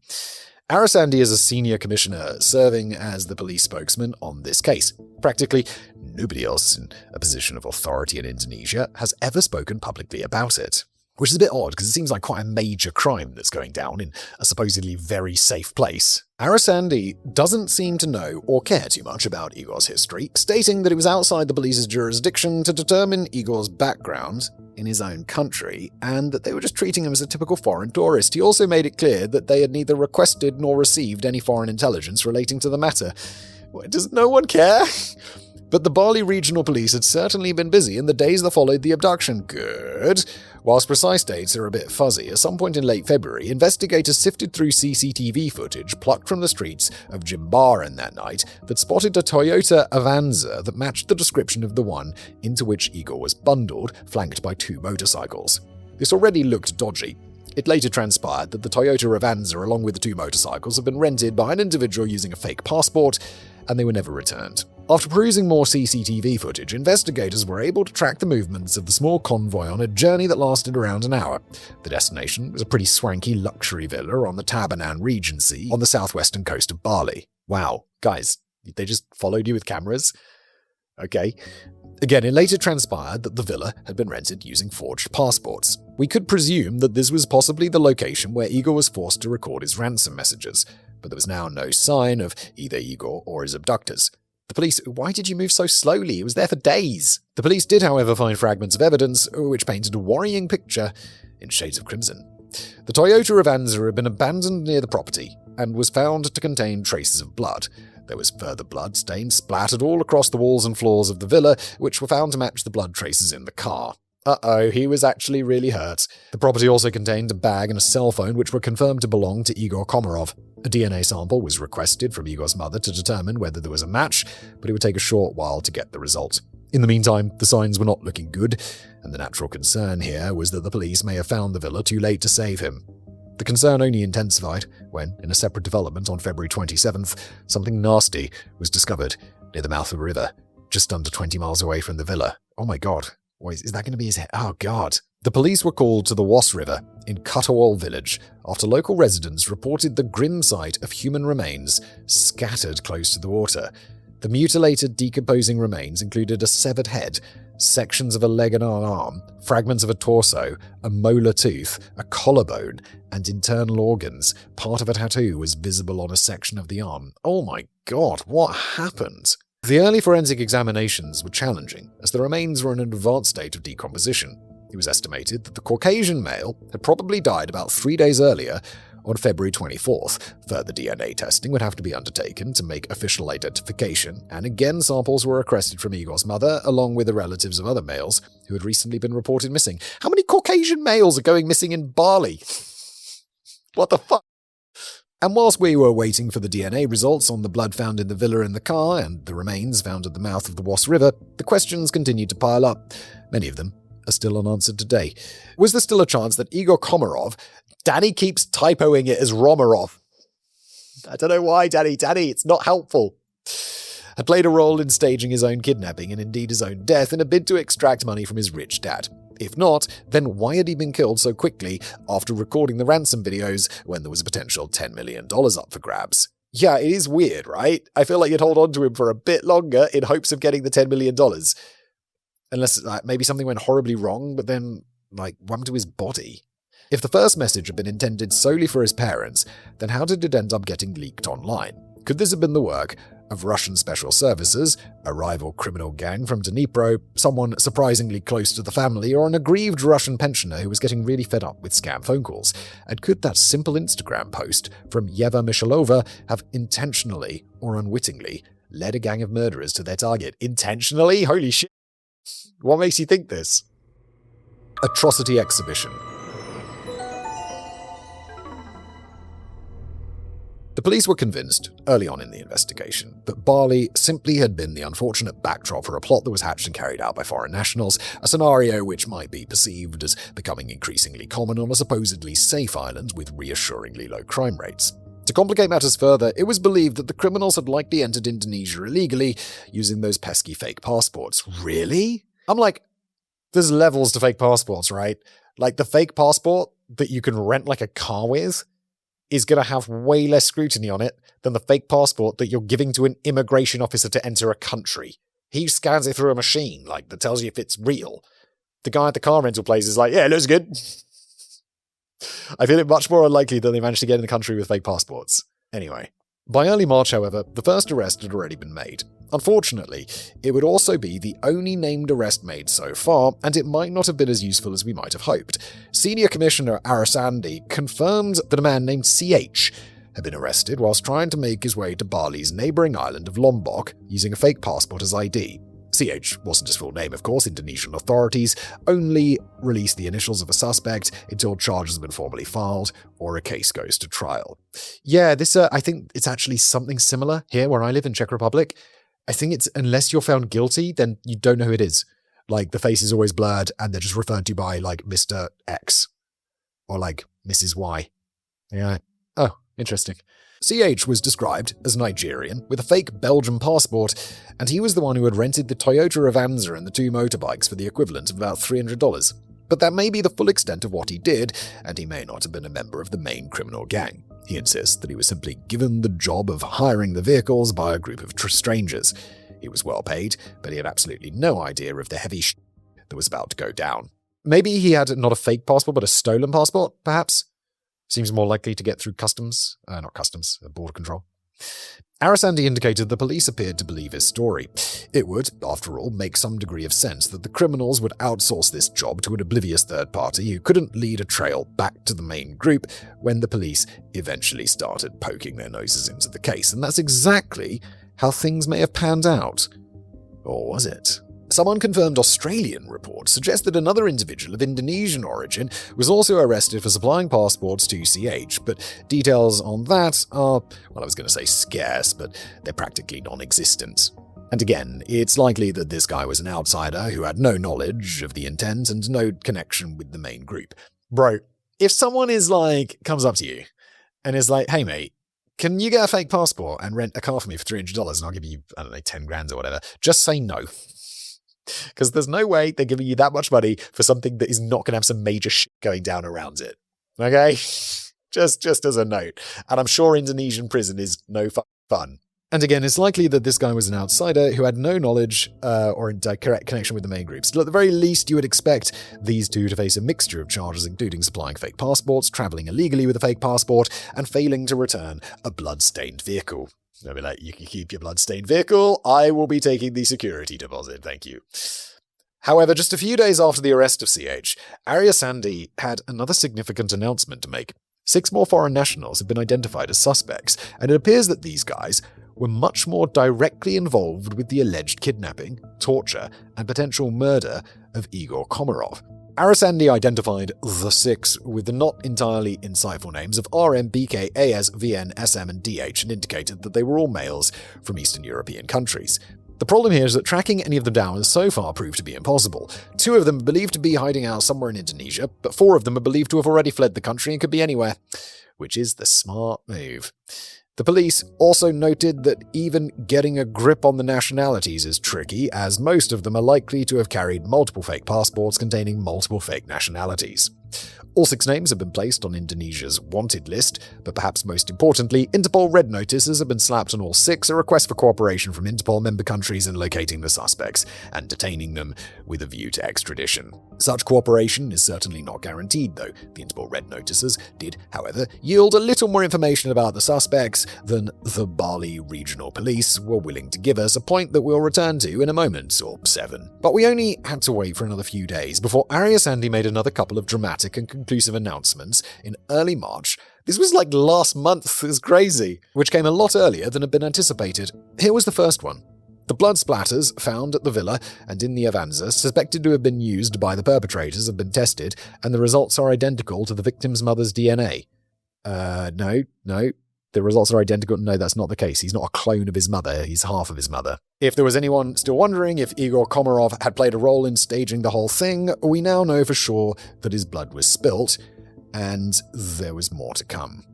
Arasandi is a senior commissioner serving as the police spokesman on this case. Practically nobody else in a position of authority in Indonesia has ever spoken publicly about it. Which is a bit odd because it seems like quite a major crime that's going down in a supposedly very safe place. Arasandi doesn't seem to know or care too much about Igor's history, stating that it was outside the police's jurisdiction to determine Igor's background in his own country, and that they were just treating him as a typical foreign tourist. He also made it clear that they had neither requested nor received any foreign intelligence relating to the matter. Does no one care? But the Bali Regional Police had certainly been busy in the days that followed the abduction. Good. Whilst precise dates are a bit fuzzy, at some point in late February, investigators sifted through CCTV footage plucked from the streets of Jimbaran that night that spotted a Toyota Avanza that matched the description of the one into which Igor was bundled, flanked by 2 motorcycles. This already looked dodgy. It later transpired that the Toyota Avanza, along with the 2 motorcycles, had been rented by an individual using a fake passport, and they were never returned. After perusing more CCTV footage, investigators were able to track the movements of the small convoy on a journey that lasted around an hour. The destination was a pretty swanky luxury villa on the Tabanan Regency on the southwestern coast of Bali. Wow, guys, they just followed you with cameras? Okay. Again, it later transpired that the villa had been rented using forged passports. We could presume that this was possibly the location where Igor was forced to record his ransom messages, but there was now no sign of either Igor or his abductors. The police, why did you move so slowly? It was there for days. The police did, however, find fragments of evidence which painted a worrying picture in shades of crimson. The Toyota Avanza had been abandoned near the property and was found to contain traces of blood. There was further blood stains splattered all across the walls and floors of the villa, which were found to match the blood traces in the car. Uh-oh, he was actually really hurt. The property also contained a bag and a cell phone which were confirmed to belong to Igor Komarov. A DNA sample was requested from Igor's mother to determine whether there was a match, but it would take a short while to get the result. In the meantime, the signs were not looking good, and the natural concern here was that the police may have found the villa too late to save him. The concern only intensified when, in a separate development on February 27th, something nasty was discovered near the mouth of a river, just under 20 miles away from the villa. Oh my god. Is that going to be his head? Oh god. The police were called to the Was River in Kutawal village after local residents reported the grim sight of human remains scattered close to the water. The mutilated, decomposing remains included a severed head, sections of a leg and an arm, fragments of a torso, a molar tooth, a collarbone, and internal organs. Part of a tattoo was visible on a section of the arm. Oh my god, what happened? The early forensic examinations were challenging, as the remains were in an advanced state of decomposition. It was estimated that the Caucasian male had probably died about 3 days earlier, on February 24th. Further DNA testing would have to be undertaken to make official identification, and again samples were requested from Igor's mother, along with the relatives of other males who had recently been reported missing. How many Caucasian males are going missing in Bali? What the fuck? And whilst we were waiting for the DNA results on the blood found in the villa and the car, and the remains found at the mouth of the Was River, the questions continued to pile up. Many of them are still unanswered today. Was there still a chance that Igor Komarov— Danny keeps typoing it as Romarov. I don't know why, Danny, it's not helpful— had played a role in staging his own kidnapping and indeed his own death in a bid to extract money from his rich dad? If not, then why had he been killed so quickly after recording the ransom videos when there was a potential $10 million up for grabs? Yeah, it is weird, right? I feel like you'd hold on to him for a bit longer in hopes of getting the $10 million. Unless maybe something went horribly wrong, but then, what happened to his body? If the first message had been intended solely for his parents, then how did it end up getting leaked online? Could this have been the work of Russian special services, a rival criminal gang from Dnipro, someone surprisingly close to the family, or an aggrieved Russian pensioner who was getting really fed up with scam phone calls? And could that simple Instagram post from Yeva Mishalova have intentionally or unwittingly led a gang of murderers to their target? Intentionally? Holy shit. What makes you think this? Atrocity exhibition. The police were convinced, early on in the investigation, that Bali simply had been the unfortunate backdrop for a plot that was hatched and carried out by foreign nationals, a scenario which might be perceived as becoming increasingly common on a supposedly safe island with reassuringly low crime rates. To complicate matters further, it was believed that the criminals had likely entered Indonesia illegally using those pesky fake passports. Really? I'm like, there's levels to fake passports, right? Like the fake passport that you can rent a car with is going to have way less scrutiny on it than the fake passport that you're giving to an immigration officer to enter a country. He scans it through a machine, that tells you if it's real. The guy at the car rental place is like, yeah, it looks good. I feel it much more unlikely that they managed to get in the country with fake passports. Anyway. By early March, however, the first arrest had already been made. Unfortunately, it would also be the only named arrest made so far, and it might not have been as useful as we might have hoped. Senior Commissioner Arasandi confirmed that a man named CH had been arrested whilst trying to make his way to Bali's neighbouring island of Lombok using a fake passport as ID. CH wasn't his full name, of course. Indonesian authorities only release the initials of a suspect until charges have been formally filed or a case goes to trial. Yeah, I think it's actually something similar here where I live in Czech Republic. I think it's unless you're found guilty, then you don't know who it is. The face is always blurred and they're just referred to by Mr. X or Mrs. Y. Yeah. Oh, interesting. CH was described as Nigerian with a fake Belgian passport, and he was the one who had rented the Toyota Avanza and the 2 motorbikes for the equivalent of about $300. But that may be the full extent of what he did, and he may not have been a member of the main criminal gang. He insists that he was simply given the job of hiring the vehicles by a group of strangers. He was well paid, but he had absolutely no idea of the heavy that was about to go down. Maybe he had not a fake passport, but a stolen passport, perhaps? Seems more likely to get through customs. Not customs, border control. Arasandi indicated the police appeared to believe his story. It would, after all, make some degree of sense that the criminals would outsource this job to an oblivious third party who couldn't lead a trail back to the main group when the police eventually started poking their noses into the case. And that's exactly how things may have panned out. Or was it? Some unconfirmed Australian reports suggest that another individual of Indonesian origin was also arrested for supplying passports to CH, but details on that are, well, I was going to say scarce, but they're practically non-existent. And again, it's likely that this guy was an outsider who had no knowledge of the intent and no connection with the main group. Bro, if someone comes up to you and is like, hey mate, can you get a fake passport and rent a car for me for $300 and I'll give you, 10 grand or whatever, just say no. Because there's no way they're giving you that much money for something that is not going to have some major shit going down around it. Okay? Just as a note. And I'm sure Indonesian prison is no fun. And again, it's likely that this guy was an outsider who had no knowledge or in direct connection with the main group. Still, at the very least, you would expect these two to face a mixture of charges, including supplying fake passports, traveling illegally with a fake passport, and failing to return a blood-stained vehicle. They'll be like, you can keep your blood-stained vehicle. I will be taking the security deposit. Thank you. However, just a few days after the arrest of CH, Arasandi had another significant announcement to make. 6 more foreign nationals have been identified as suspects, and it appears that these guys were much more directly involved with the alleged kidnapping, torture, and potential murder of Igor Komarov. Arasandi identified the 6 with the not entirely insightful names of RM, BK, AS, VN, SM, and DH, and indicated that they were all males from Eastern European countries. The problem here is that tracking any of them down has so far proved to be impossible. 2 of them are believed to be hiding out somewhere in Indonesia, but 4 of them are believed to have already fled the country and could be anywhere, which is the smart move. The police also noted that even getting a grip on the nationalities is tricky, as most of them are likely to have carried multiple fake passports containing multiple fake nationalities. All 6 names have been placed on Indonesia's wanted list, but perhaps most importantly, Interpol red notices have been slapped on all 6, a request for cooperation from Interpol member countries in locating the suspects and detaining them with a view to extradition. Such cooperation is certainly not guaranteed, though. The Interpol red notices did, however, yield a little more information about the suspects than the Bali regional police were willing to give us, a point that we'll return to in a moment or 7. But we only had to wait for another few days before Arasandi made another couple of dramatic and conclusive announcements in early March. This was like last month, it's crazy, which came a lot earlier than had been anticipated. Here was the first one. The blood splatters found at the villa and in the Avanza, suspected to have been used by the perpetrators, have been tested, and the results are identical to the victim's mother's DNA. No. The results are identical. No, that's not the case. He's not a clone of his mother. He's half of his mother. If there was anyone still wondering if Igor Komarov had played a role in staging the whole thing, we now know for sure that his blood was spilt, and there was more to come.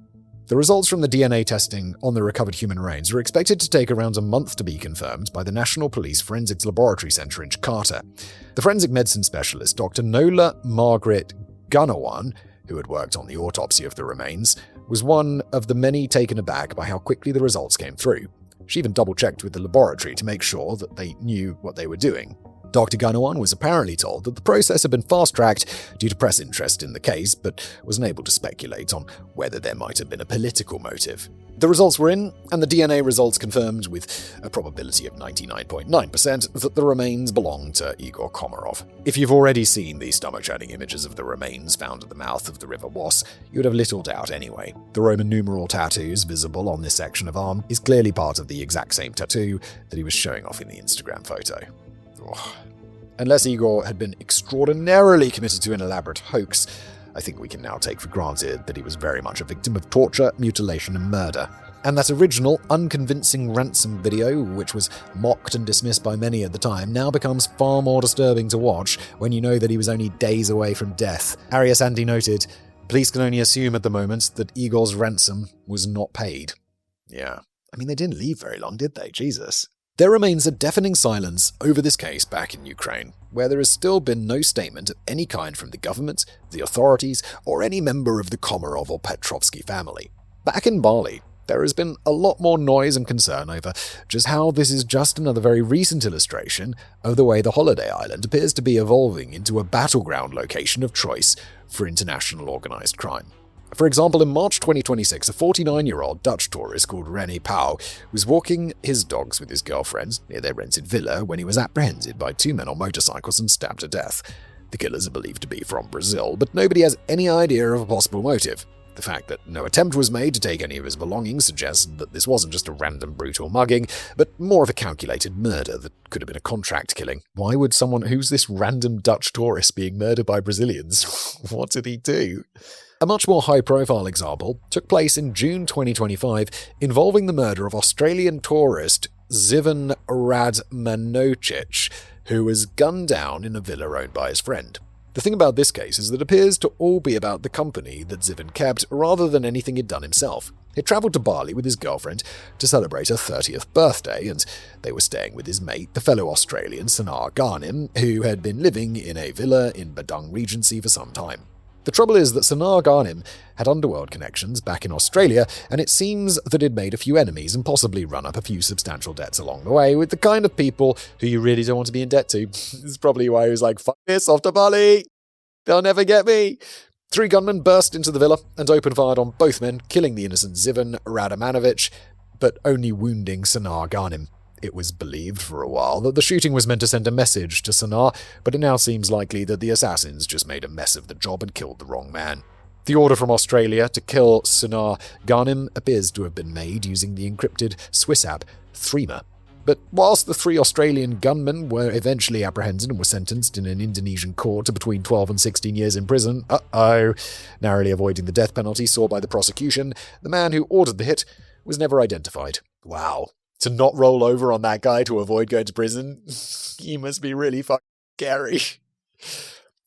The results from the DNA testing on the recovered human remains are expected to take around a month to be confirmed by the National Police Forensics Laboratory Center in Jakarta. The forensic medicine specialist, Dr. Nola Margaret Gunawan, who had worked on the autopsy of the remains, was one of the many taken aback by how quickly the results came through. She even double-checked with the laboratory to make sure that they knew what they were doing. Dr. Gunawan was apparently told that the process had been fast-tracked due to press interest in the case, but was unable to speculate on whether there might have been a political motive. The results were in, and the DNA results confirmed with a probability of 99.9% that the remains belonged to Igor Komarov. If you've already seen the stomach-churning images of the remains found at the mouth of the River Was, you would have little doubt anyway. The Roman numeral tattoos visible on this section of arm is clearly part of the exact same tattoo that he was showing off in the Instagram photo. Unless Igor had been extraordinarily committed to an elaborate hoax, I think we can now take for granted that he was very much a victim of torture, mutilation, and murder. And that original, unconvincing ransom video, which was mocked and dismissed by many at the time, now becomes far more disturbing to watch when you know that he was only days away from death. Arasandi noted, "Police can only assume at the moment that Igor's ransom was not paid." Yeah. I mean, they didn't leave very long, did they? Jesus. There remains a deafening silence over this case back in Ukraine, where there has still been no statement of any kind from the government, the authorities, or any member of the Komarov or Petrovsky family. Back in Bali, there has been a lot more noise and concern over just how this is just another very recent illustration of the way the holiday island appears to be evolving into a battleground location of choice for international organized crime. For example, in March 2026, a 49-year-old Dutch tourist called René Pauw was walking his dogs with his girlfriend near their rented villa when he was apprehended by two men on motorcycles and stabbed to death. The killers are believed to be from Brazil, but nobody has any idea of a possible motive. The fact that no attempt was made to take any of his belongings suggests that this wasn't just a random brutal mugging, but more of a calculated murder that could have been a contract killing. Why would who's this random Dutch tourist being murdered by Brazilians? What did he do? A much more high-profile example took place in June 2025, involving the murder of Australian tourist Zivan Radmanocic, who was gunned down in a villa owned by his friend. The thing about this case is that it appears to all be about the company that Zivan kept rather than anything he'd done himself. He'd travelled to Bali with his girlfriend to celebrate her 30th birthday, and they were staying with his mate, the fellow Australian Sanar Ghanim, who had been living in a villa in Badung Regency for some time. The trouble is that Sanar Ghanim had underworld connections back in Australia, and it seems that he'd made a few enemies and possibly run up a few substantial debts along the way with the kind of people who you really don't want to be in debt to. This is probably why he was like, "Fuck this, off to Bali! They'll never get me!" 3 gunmen burst into the villa and opened fire on both men, killing the innocent Zivan Radamanovic, but only wounding Sanar Ghanim. It was believed for a while that the shooting was meant to send a message to Sanar, but it now seems likely that the assassins just made a mess of the job and killed the wrong man. The order from Australia to kill Sanar Ghanim appears to have been made using the encrypted Swiss app Threema. But whilst the 3 Australian gunmen were eventually apprehended and were sentenced in an Indonesian court to between 12 and 16 years in prison, narrowly avoiding the death penalty sought by the prosecution, the man who ordered the hit was never identified. Wow. To not roll over on that guy to avoid going to prison? He must be really fucking scary.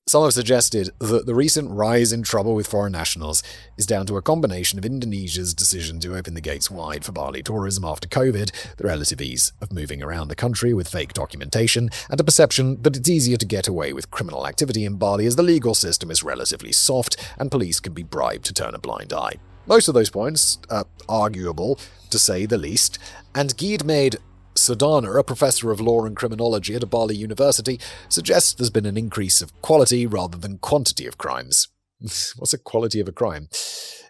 Some have suggested that the recent rise in trouble with foreign nationals is down to a combination of Indonesia's decision to open the gates wide for Bali tourism after COVID, the relative ease of moving around the country with fake documentation, and a perception that it's easier to get away with criminal activity in Bali as the legal system is relatively soft and police can be bribed to turn a blind eye. Most of those points are arguable, to say the least, and Guide Sodana, a professor of law and criminology at a Bali university, suggests there's been an increase of quality rather than quantity of crimes. What's the quality of a crime?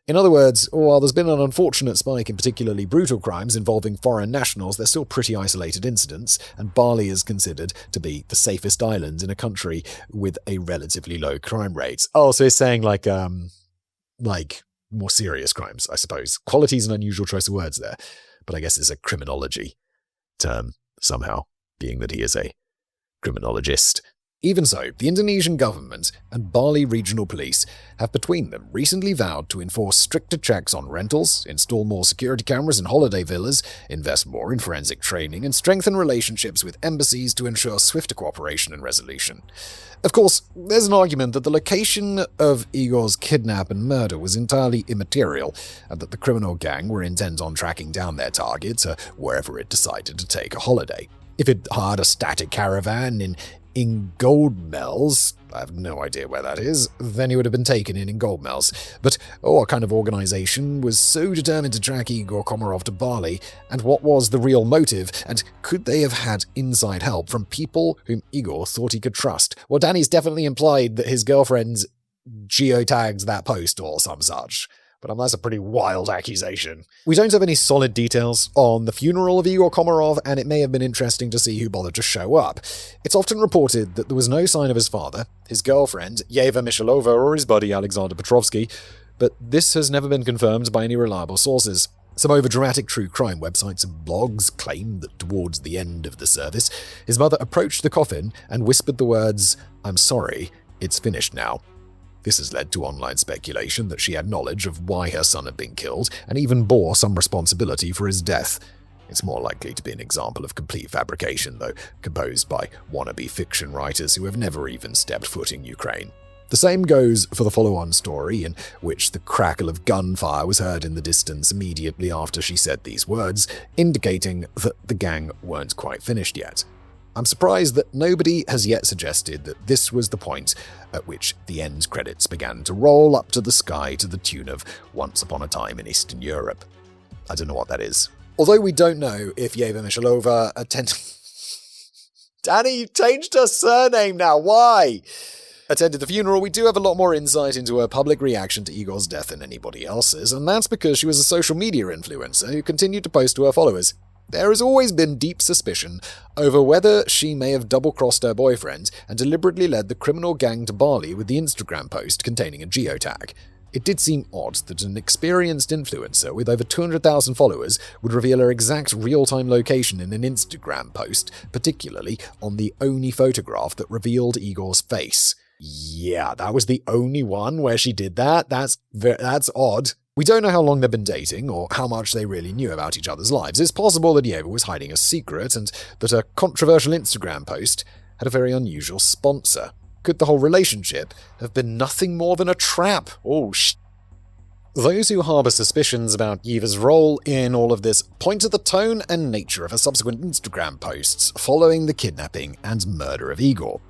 In other words, while there's been an unfortunate spike in particularly brutal crimes involving foreign nationals, they're still pretty isolated incidents, and Bali is considered to be the safest island in a country with a relatively low crime rate. Oh, so he's saying like more serious crimes, I suppose. Quality is an unusual choice of words there, but I guess it's a criminology term somehow, being that he is a criminologist. Even so, the Indonesian government and Bali regional police have between them recently vowed to enforce stricter checks on rentals, install more security cameras in holiday villas, invest more in forensic training, and strengthen relationships with embassies to ensure swifter cooperation and resolution. Of course, there's an argument that the location of Igor's kidnap and murder was entirely immaterial, and that the criminal gang were intent on tracking down their target to wherever it decided to take a holiday. If it hired a static caravan in Goldmells, I have no idea where that is, then he would have been taken in Goldmells. But what kind of organization was so determined to track Igor Komarov to Bali, and what was the real motive, and could they have had inside help from people whom Igor thought he could trust? Well, Danny's definitely implied that his girlfriend geotagged that post or some such. But that's a pretty wild accusation. We don't have any solid details on the funeral of Igor Komarov, and it may have been interesting to see who bothered to show up. It's often reported that there was no sign of his father, his girlfriend, Yeva Mishalova, or his buddy Alexander Petrovsky, but this has never been confirmed by any reliable sources. Some overdramatic true crime websites and blogs claim that towards the end of the service, his mother approached the coffin and whispered the words, "I'm sorry, it's finished now." This has led to online speculation that she had knowledge of why her son had been killed and even bore some responsibility for his death. It's more likely to be an example of complete fabrication, though, composed by wannabe fiction writers who have never even stepped foot in Ukraine. The same goes for the follow-on story, in which the crackle of gunfire was heard in the distance immediately after she said these words, indicating that the gang weren't quite finished yet. I'm surprised that nobody has yet suggested that this was the point at which the end credits began to roll up to the sky to the tune of Once Upon a Time in Eastern Europe. I don't know what that is. Although we don't know if Yeva Mishalova attended... Danny, you changed her surname now, why? attended the funeral, we do have a lot more insight into her public reaction to Igor's death than anybody else's, and that's because she was a social media influencer who continued to post to her followers. There has always been deep suspicion over whether she may have double-crossed her boyfriend and deliberately led the criminal gang to Bali with the Instagram post containing a geotag. It did seem odd that an experienced influencer with over 200,000 followers would reveal her exact real-time location in an Instagram post, particularly on the only photograph that revealed Igor's face. Yeah, that was the only one where she did that? That's odd. We don't know how long they've been dating or how much they really knew about each other's lives. It's possible that Yeva was hiding a secret and that a controversial Instagram post had a very unusual sponsor. Could the whole relationship have been nothing more than a trap? Those who harbour suspicions about Yeva's role in all of this point to the tone and nature of her subsequent Instagram posts following the kidnapping and murder of Igor.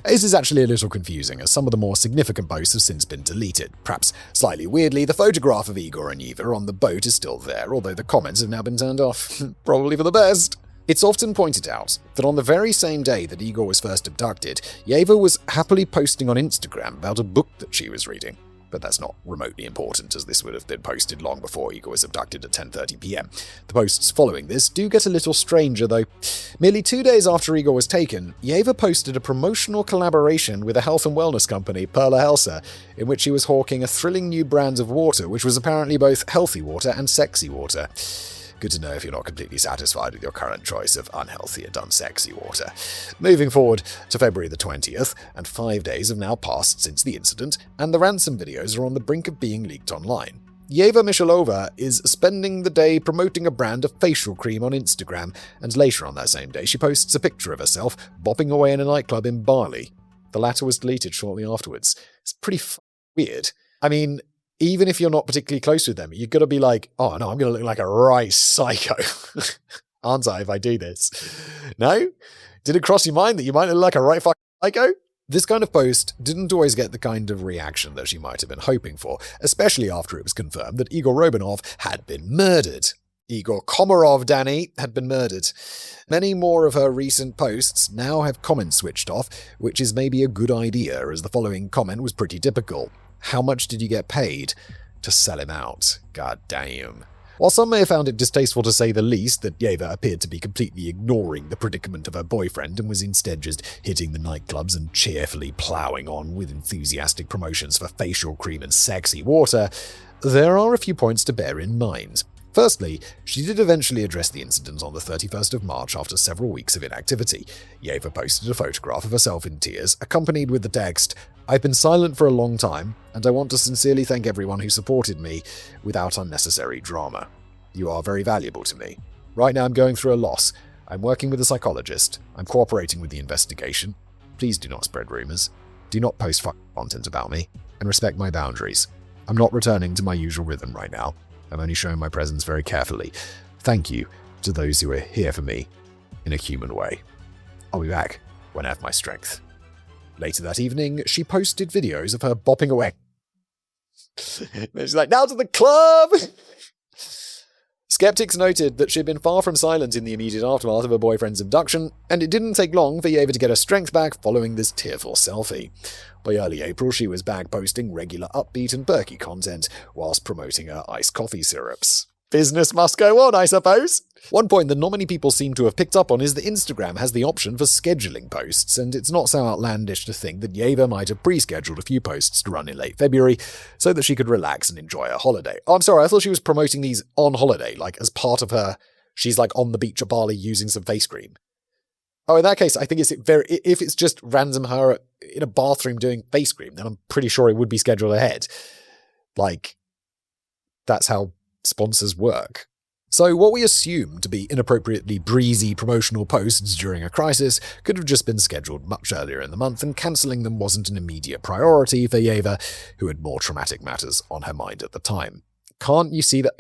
This is actually a little confusing, as some of the more significant posts have since been deleted. Perhaps slightly weirdly, the photograph of Igor and Yeva on the boat is still there, although the comments have now been turned off. Probably for the best. It's often pointed out that on the very same day that Igor was first abducted, Yeva was happily posting on Instagram about a book that she was reading. But that's not remotely important, as this would have been posted long before Igor was abducted at 10:30 p.m. The posts following this do get a little stranger, though. Merely 2 days after Igor was taken, Yeva posted a promotional collaboration with a health and wellness company, Perla Helsa, in which she was hawking a thrilling new brand of water, which was apparently both healthy water and sexy water. Good to know if you're not completely satisfied with your current choice of unhealthy and unsexy water. Moving forward to February the 20th, and 5 days have now passed since the incident, and the ransom videos are on the brink of being leaked online. Yeva Mishalova is spending the day promoting a brand of facial cream on Instagram, and later on that same day she posts a picture of herself bopping away in a nightclub in Bali. The latter was deleted shortly afterwards. It's pretty weird. I mean, even if you're not particularly close with them, you've got to be like, oh no, I'm going to look like a right psycho. Aren't I, if I do this? No? Did it cross your mind that you might look like a right fucking psycho? This kind of post didn't always get the kind of reaction that she might have been hoping for, especially after it was confirmed that Igor Romanov had been murdered. Igor Komarov, Danny, had been murdered. Many more of her recent posts now have comments switched off, which is maybe a good idea, as the following comment was pretty typical. How much did you get paid to sell him out? God damn. While some may have found it distasteful to say the least that Yeva appeared to be completely ignoring the predicament of her boyfriend and was instead just hitting the nightclubs and cheerfully ploughing on with enthusiastic promotions for facial cream and sexy water, there are a few points to bear in mind. Firstly, she did eventually address the incident on the 31st of March after several weeks of inactivity. Yeva posted a photograph of herself in tears, accompanied with the text, "I've been silent for a long time, and I want to sincerely thank everyone who supported me without unnecessary drama. You are very valuable to me. Right now I'm going through a loss. I'm working with a psychologist. I'm cooperating with the investigation. Please do not spread rumors. Do not post content about me, and respect my boundaries. I'm not returning to my usual rhythm right now. I'm only showing my presence very carefully. Thank you to those who are here for me in a human way. I'll be back when I have my strength." Later that evening, she posted videos of her bopping away. She's like, "Now to the club!" Skeptics noted that she had been far from silent in the immediate aftermath of her boyfriend's abduction, and it didn't take long for Yeva to get her strength back following this tearful selfie. By early April, she was back posting regular upbeat and perky content whilst promoting her iced coffee syrups. Business must go on, I suppose. One point that not many people seem to have picked up on is that Instagram has the option for scheduling posts, and it's not so outlandish to think that Yeva might have pre-scheduled a few posts to run in late February so that she could relax and enjoy her holiday. Oh, I'm sorry, I thought she was promoting these on holiday, like as part of her, she's like on the beach at Bali using some face cream. Oh, in that case, I think if it's just random her in a bathroom doing face cream, then I'm pretty sure it would be scheduled ahead. Like, that's how sponsors work. So what we assume to be inappropriately breezy promotional posts during a crisis could have just been scheduled much earlier in the month, and cancelling them wasn't an immediate priority for Yeva, who had more traumatic matters on her mind at the time. Can't you see that?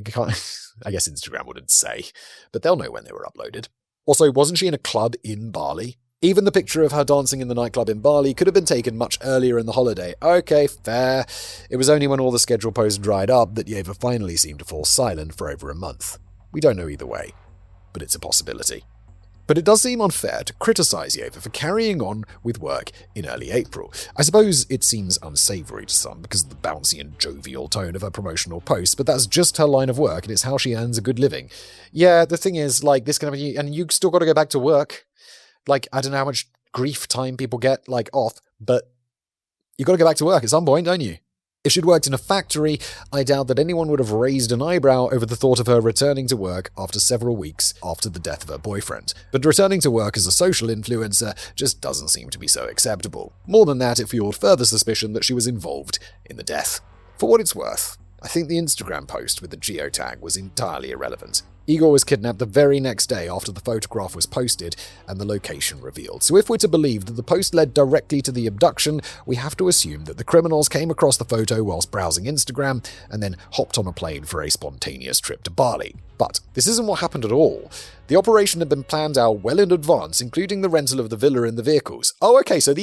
I guess Instagram wouldn't say, but they'll know when they were uploaded. Also, wasn't she in a club in Bali? Even the picture of her dancing in the nightclub in Bali could have been taken much earlier in the holiday. Okay, fair. It was only when all the scheduled posts dried up that Yeva finally seemed to fall silent for over a month. We don't know either way, but it's a possibility. But it does seem unfair to criticize Yeva for carrying on with work in early April. I suppose it seems unsavory to some because of the bouncy and jovial tone of her promotional posts, but that's just her line of work and it's how she earns a good living. Yeah, the thing is, like, this can happen, and you still got to go back to work. Like, I don't know how much grief time people get, like, off, but you got to go back to work at some point, don't you? If she'd worked in a factory, I doubt that anyone would have raised an eyebrow over the thought of her returning to work after several weeks after the death of her boyfriend. But returning to work as a social influencer just doesn't seem to be so acceptable. More than that, it fueled further suspicion that she was involved in the death. For what it's worth, I think the Instagram post with the geotag was entirely irrelevant. Igor was kidnapped the very next day after the photograph was posted and the location revealed. So if we're to believe that the post led directly to the abduction, we have to assume that the criminals came across the photo whilst browsing Instagram and then hopped on a plane for a spontaneous trip to Bali. But this isn't what happened at all. The operation had been planned out well in advance, including the rental of the villa and the vehicles. Oh, okay, so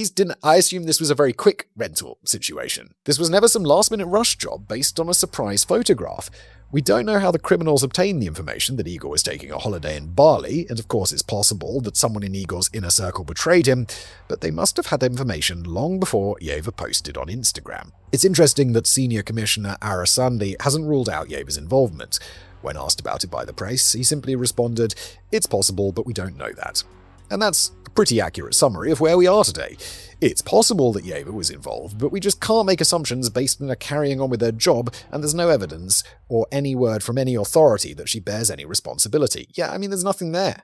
I assume this was a very quick rental situation. This was never some last-minute rush job based on a surprise photograph. We don't know how the criminals obtained the information that Igor was taking a holiday in Bali, and of course it's possible that someone in Igor's inner circle betrayed him, but they must have had the information long before Yeva posted on Instagram. It's interesting that Senior Commissioner Arasandi hasn't ruled out Yeva's involvement. When asked about it by the press, he simply responded, "It's possible, but we don't know that." And that's a pretty accurate summary of where we are today. It's possible that Yeva was involved, but we just can't make assumptions based on her carrying on with her job, and there's no evidence or any word from any authority that she bears any responsibility. Yeah, I mean, there's nothing there.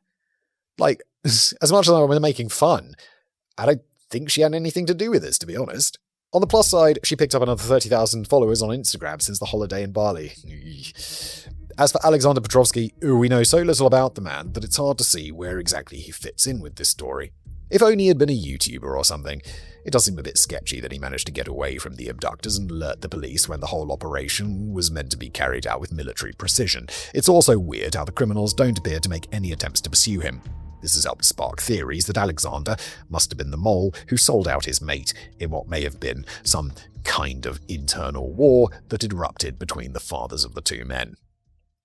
Like, as much as I'm making fun, I don't think she had anything to do with this, to be honest. On the plus side, she picked up another 30,000 followers on Instagram since the holiday in Bali. As for Alexander Petrovsky, we know so little about the man that it's hard to see where exactly he fits in with this story. If only he had been a YouTuber or something. It does seem a bit sketchy that he managed to get away from the abductors and alert the police when the whole operation was meant to be carried out with military precision. It's also weird how the criminals don't appear to make any attempts to pursue him. This has helped spark theories that Alexander must have been the mole who sold out his mate in what may have been some kind of internal war that erupted between the fathers of the two men.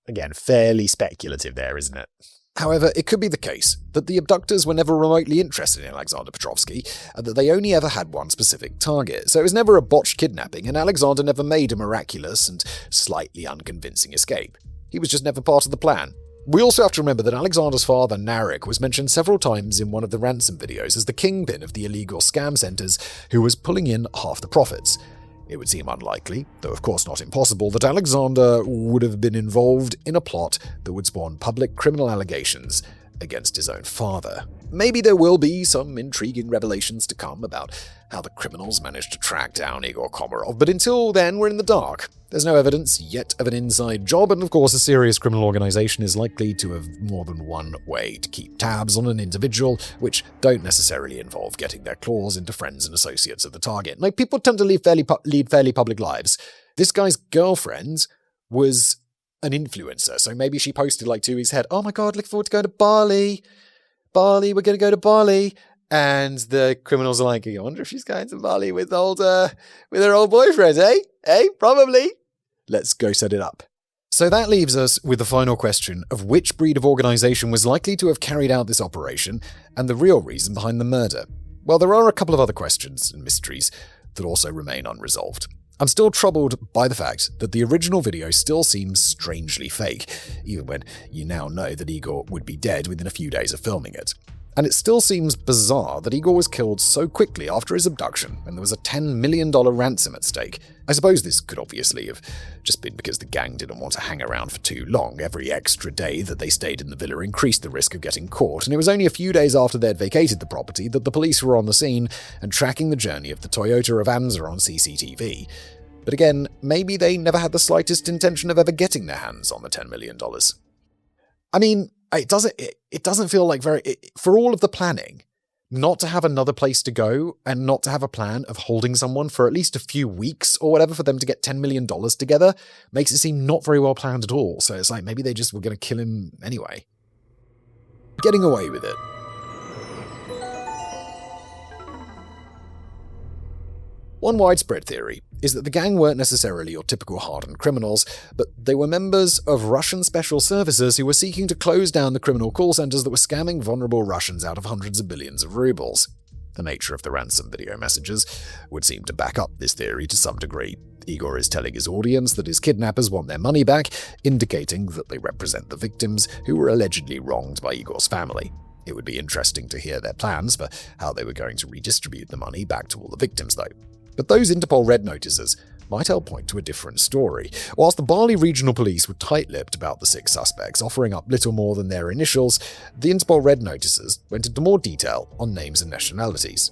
Again, fairly speculative there, isn't it? However, it could be the case that the abductors were never remotely interested in Alexander Petrovsky, and that they only ever had one specific target. So it was never a botched kidnapping, and Alexander never made a miraculous and slightly unconvincing escape. He was just never part of the plan. We also have to remember that Alexander's father, Narek, was mentioned several times in one of the ransom videos as the kingpin of the illegal scam centers who was pulling in half the profits. It would seem unlikely, though of course not impossible, that Alexander would have been involved in a plot that would spawn public criminal allegations against his own father. Maybe there will be some intriguing revelations to come about how the criminals managed to track down Igor Komarov, but until then we're in the dark. There's no evidence yet of an inside job, and of course a serious criminal organization is likely to have more than one way to keep tabs on an individual, which don't necessarily involve getting their claws into friends and associates of the target. Like, people tend to lead fairly public lives. This guy's girlfriend was an influencer, so maybe she posted like 2 weeks ahead, "Oh my god, looking forward to going to Bali. Bali, we're going to go to Bali." And the criminals are like, "I wonder if she's going to Bali with her old boyfriend, eh? Eh? Probably. Let's go set it up." So that leaves us with the final question of which breed of organization was likely to have carried out this operation and the real reason behind the murder. Well, there are a couple of other questions and mysteries that also remain unresolved. I'm still troubled by the fact that the original video still seems strangely fake, even when you now know that Igor would be dead within a few days of filming it. And it still seems bizarre that Igor was killed so quickly after his abduction when there was a $10 million ransom at stake. I suppose this could obviously have just been because the gang didn't want to hang around for too long. Every extra day that they stayed in the villa increased the risk of getting caught, and it was only a few days after they'd vacated the property that the police were on the scene and tracking the journey of the Toyota Avanza on CCTV. But again, maybe they never had the slightest intention of ever getting their hands on the $10 million. I mean, it doesn't feel like for all of the planning, not to have another place to go and not to have a plan of holding someone for at least a few weeks or whatever for them to get $10 million together makes it seem not very well planned at all. So it's like maybe they just were going to kill him anyway. Getting away with it. One widespread theory is that the gang weren't necessarily your typical hardened criminals, but they were members of Russian special services who were seeking to close down the criminal call centers that were scamming vulnerable Russians out of hundreds of billions of rubles. The nature of the ransom video messages would seem to back up this theory to some degree. Igor is telling his audience that his kidnappers want their money back, indicating that they represent the victims who were allegedly wronged by Igor's family. It would be interesting to hear their plans for how they were going to redistribute the money back to all the victims, though. But those Interpol red notices might help point to a different story. Whilst the Bali regional police were tight-lipped about the 6 suspects, offering up little more than their initials, the Interpol red notices went into more detail on names and nationalities.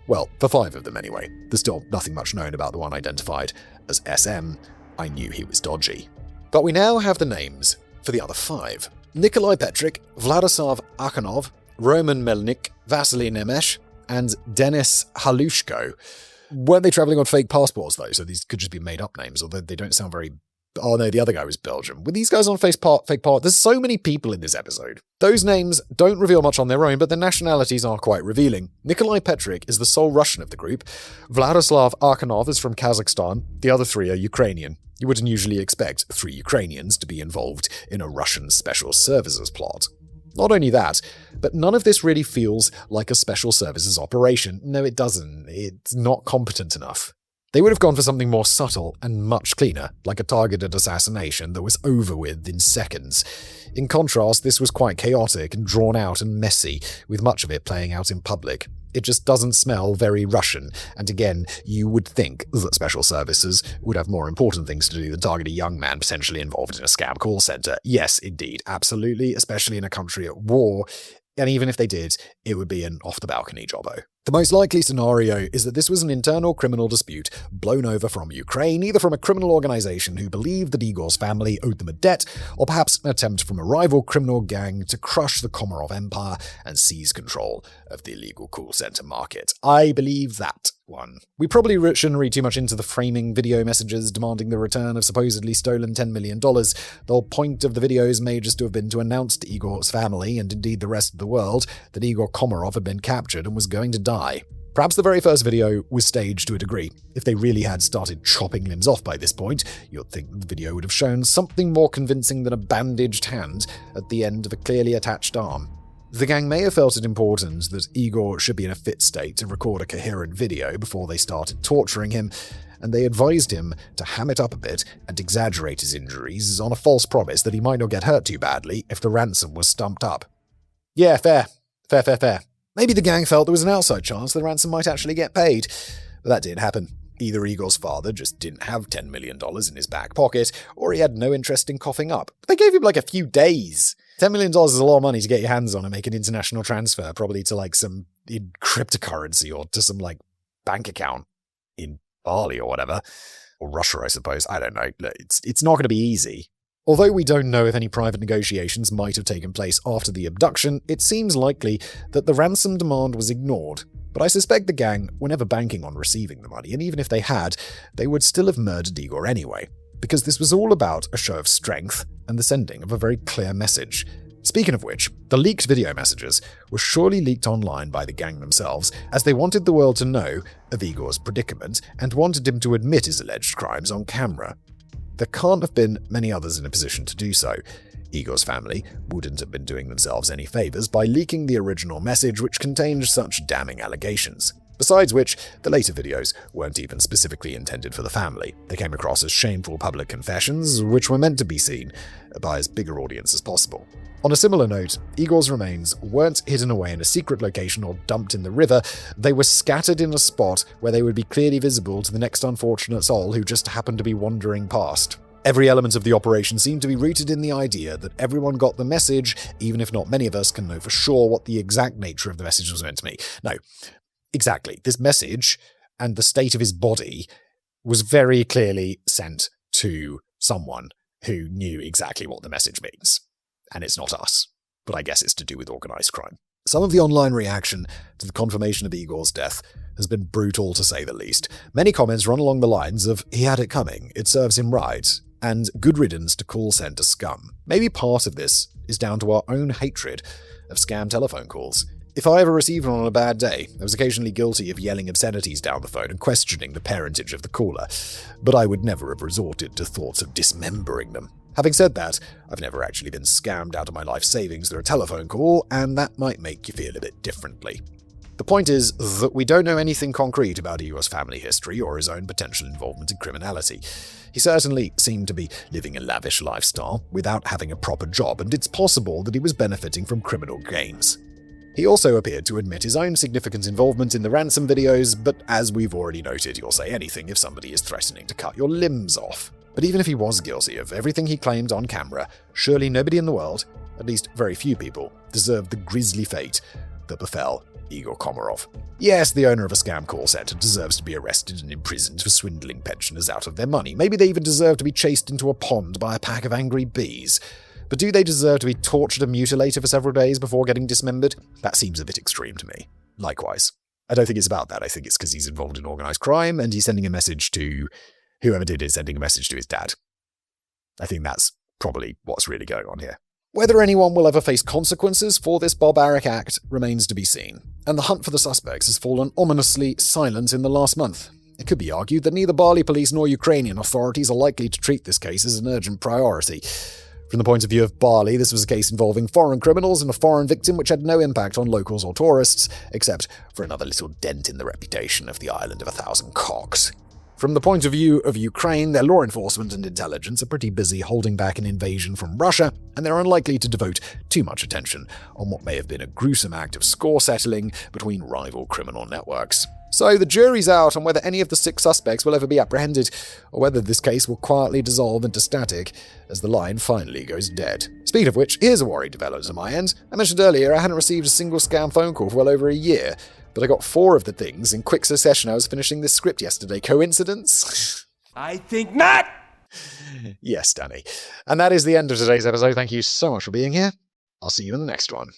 Well, for 5 of them anyway. There's still nothing much known about the one identified as SM. I knew he was dodgy. But we now have the names for the other 5. Nikolai Petrik, Vladislav Akhanov, Roman Melnik, Vasily Nemesh, and Denis Halushko. Weren't they travelling on fake passports, though, so these could just be made-up names, although they don't sound very... Oh no, the other guy was Belgian. Were these guys on fake passports? There's so many people in this episode. Those names don't reveal much on their own, but their nationalities are quite revealing. Nikolai Petrik is the sole Russian of the group. Vladislav Akhanov is from Kazakhstan. The other 3 are Ukrainian. You wouldn't usually expect 3 Ukrainians to be involved in a Russian special services plot. Not only that, but none of this really feels like a special services operation. No, it doesn't. It's not competent enough. They would have gone for something more subtle and much cleaner, like a targeted assassination that was over with in seconds. In contrast, this was quite chaotic and drawn out and messy, with much of it playing out in public. It just doesn't smell very Russian, and again, you would think that special services would have more important things to do than target a young man potentially involved in a scam call center. Yes, indeed, absolutely, especially in a country at war, and even if they did, it would be an off-the-balcony jobbo. The most likely scenario is that this was an internal criminal dispute blown over from Ukraine, either from a criminal organization who believed that Igor's family owed them a debt, or perhaps an attempt from a rival criminal gang to crush the Komarov empire and seize control of the illegal call center market. I believe that one. We probably shouldn't read too much into the framing video messages demanding the return of supposedly stolen $10 million. The whole point of the videos may just have been to announce to Igor's family, and indeed the rest of the world, that Igor Komarov had been captured and was going to die. Perhaps the very first video was staged to a degree. If they really had started chopping limbs off by this point, you'd think the video would have shown something more convincing than a bandaged hand at the end of a clearly attached arm. The gang may have felt it important that Igor should be in a fit state to record a coherent video before they started torturing him, and they advised him to ham it up a bit and exaggerate his injuries on a false promise that he might not get hurt too badly if the ransom was stumped up. Yeah, fair. Maybe the gang felt there was an outside chance the ransom might actually get paid, but that didn't happen. Either Igor's father just didn't have $10 million in his back pocket, or he had no interest in coughing up. They gave him like a few days. $10 million is a lot of money to get your hands on and make an international transfer, probably to like some in cryptocurrency or to some like bank account in Bali or whatever. Or Russia, I suppose. I don't know. It's not going to be easy. Although we don't know if any private negotiations might have taken place after the abduction, it seems likely that the ransom demand was ignored. But I suspect the gang were never banking on receiving the money, and even if they had, they would still have murdered Igor anyway, because this was all about a show of strength and the sending of a very clear message. Speaking of which, the leaked video messages were surely leaked online by the gang themselves, as they wanted the world to know of Igor's predicament and wanted him to admit his alleged crimes on camera. There can't have been many others in a position to do so. Igor's family wouldn't have been doing themselves any favors by leaking the original message which contained such damning allegations. Besides which, the later videos weren't even specifically intended for the family. They came across as shameful public confessions, which were meant to be seen by as bigger audience as possible. On a similar note, Igor's remains weren't hidden away in a secret location or dumped in the river. They were scattered in a spot where they would be clearly visible to the next unfortunate soul who just happened to be wandering past. Every element of the operation seemed to be rooted in the idea that everyone got the message, even if not many of us can know for sure what the exact nature of the message was meant to be. No, exactly. This message and the state of his body was very clearly sent to someone who knew exactly what the message means. And it's not us, but I guess it's to do with organized crime. Some of the online reaction to the confirmation of Igor's death has been brutal to say the least. Many comments run along the lines of, "He had it coming, it serves him right," and "good riddance to call center scum." Maybe part of this is down to our own hatred of scam telephone calls. If I ever received one on a bad day, I was occasionally guilty of yelling obscenities down the phone and questioning the parentage of the caller, but I would never have resorted to thoughts of dismembering them. Having said that, I've never actually been scammed out of my life savings through a telephone call, and that might make you feel a bit differently. The point is that we don't know anything concrete about Igor's family history or his own potential involvement in criminality. He certainly seemed to be living a lavish lifestyle without having a proper job, and it's possible that he was benefiting from criminal gains. He also appeared to admit his own significant involvement in the ransom videos, but as we've already noted, you'll say anything if somebody is threatening to cut your limbs off. But even if he was guilty of everything he claimed on camera, surely nobody in the world, at least very few people, deserved the grisly fate that befell Igor Komarov. Yes, the owner of a scam call center deserves to be arrested and imprisoned for swindling pensioners out of their money. Maybe they even deserve to be chased into a pond by a pack of angry bees. But do they deserve to be tortured and mutilated for several days before getting dismembered? That seems a bit extreme to me. Likewise. I don't think it's about that. I think it's because he's involved in organized crime and he's sending a message to whoever did is sending a message to his dad. I think that's probably what's really going on here. Whether anyone will ever face consequences for this barbaric act remains to be seen, and the hunt for the suspects has fallen ominously silent in the last month. It could be argued that neither Bali police nor Ukrainian authorities are likely to treat this case as an urgent priority. From the point of view of Bali, this was a case involving foreign criminals and a foreign victim which had no impact on locals or tourists, except for another little dent in the reputation of the island of 1,000 cocks. From the point of view of Ukraine, their law enforcement and intelligence are pretty busy holding back an invasion from Russia, and they're unlikely to devote too much attention on what may have been a gruesome act of score settling between rival criminal networks. So the jury's out on whether any of the 6 suspects will ever be apprehended, or whether this case will quietly dissolve into static as the line finally goes dead. Speaking of which, here's a worry developed on my end. I mentioned earlier I hadn't received a single scam phone call for well over a year, but I got 4 of the things in quick succession. I was finishing this script yesterday. Coincidence? I think not! Yes, Danny. And that is the end of today's episode. Thank you so much for being here. I'll see you in the next one.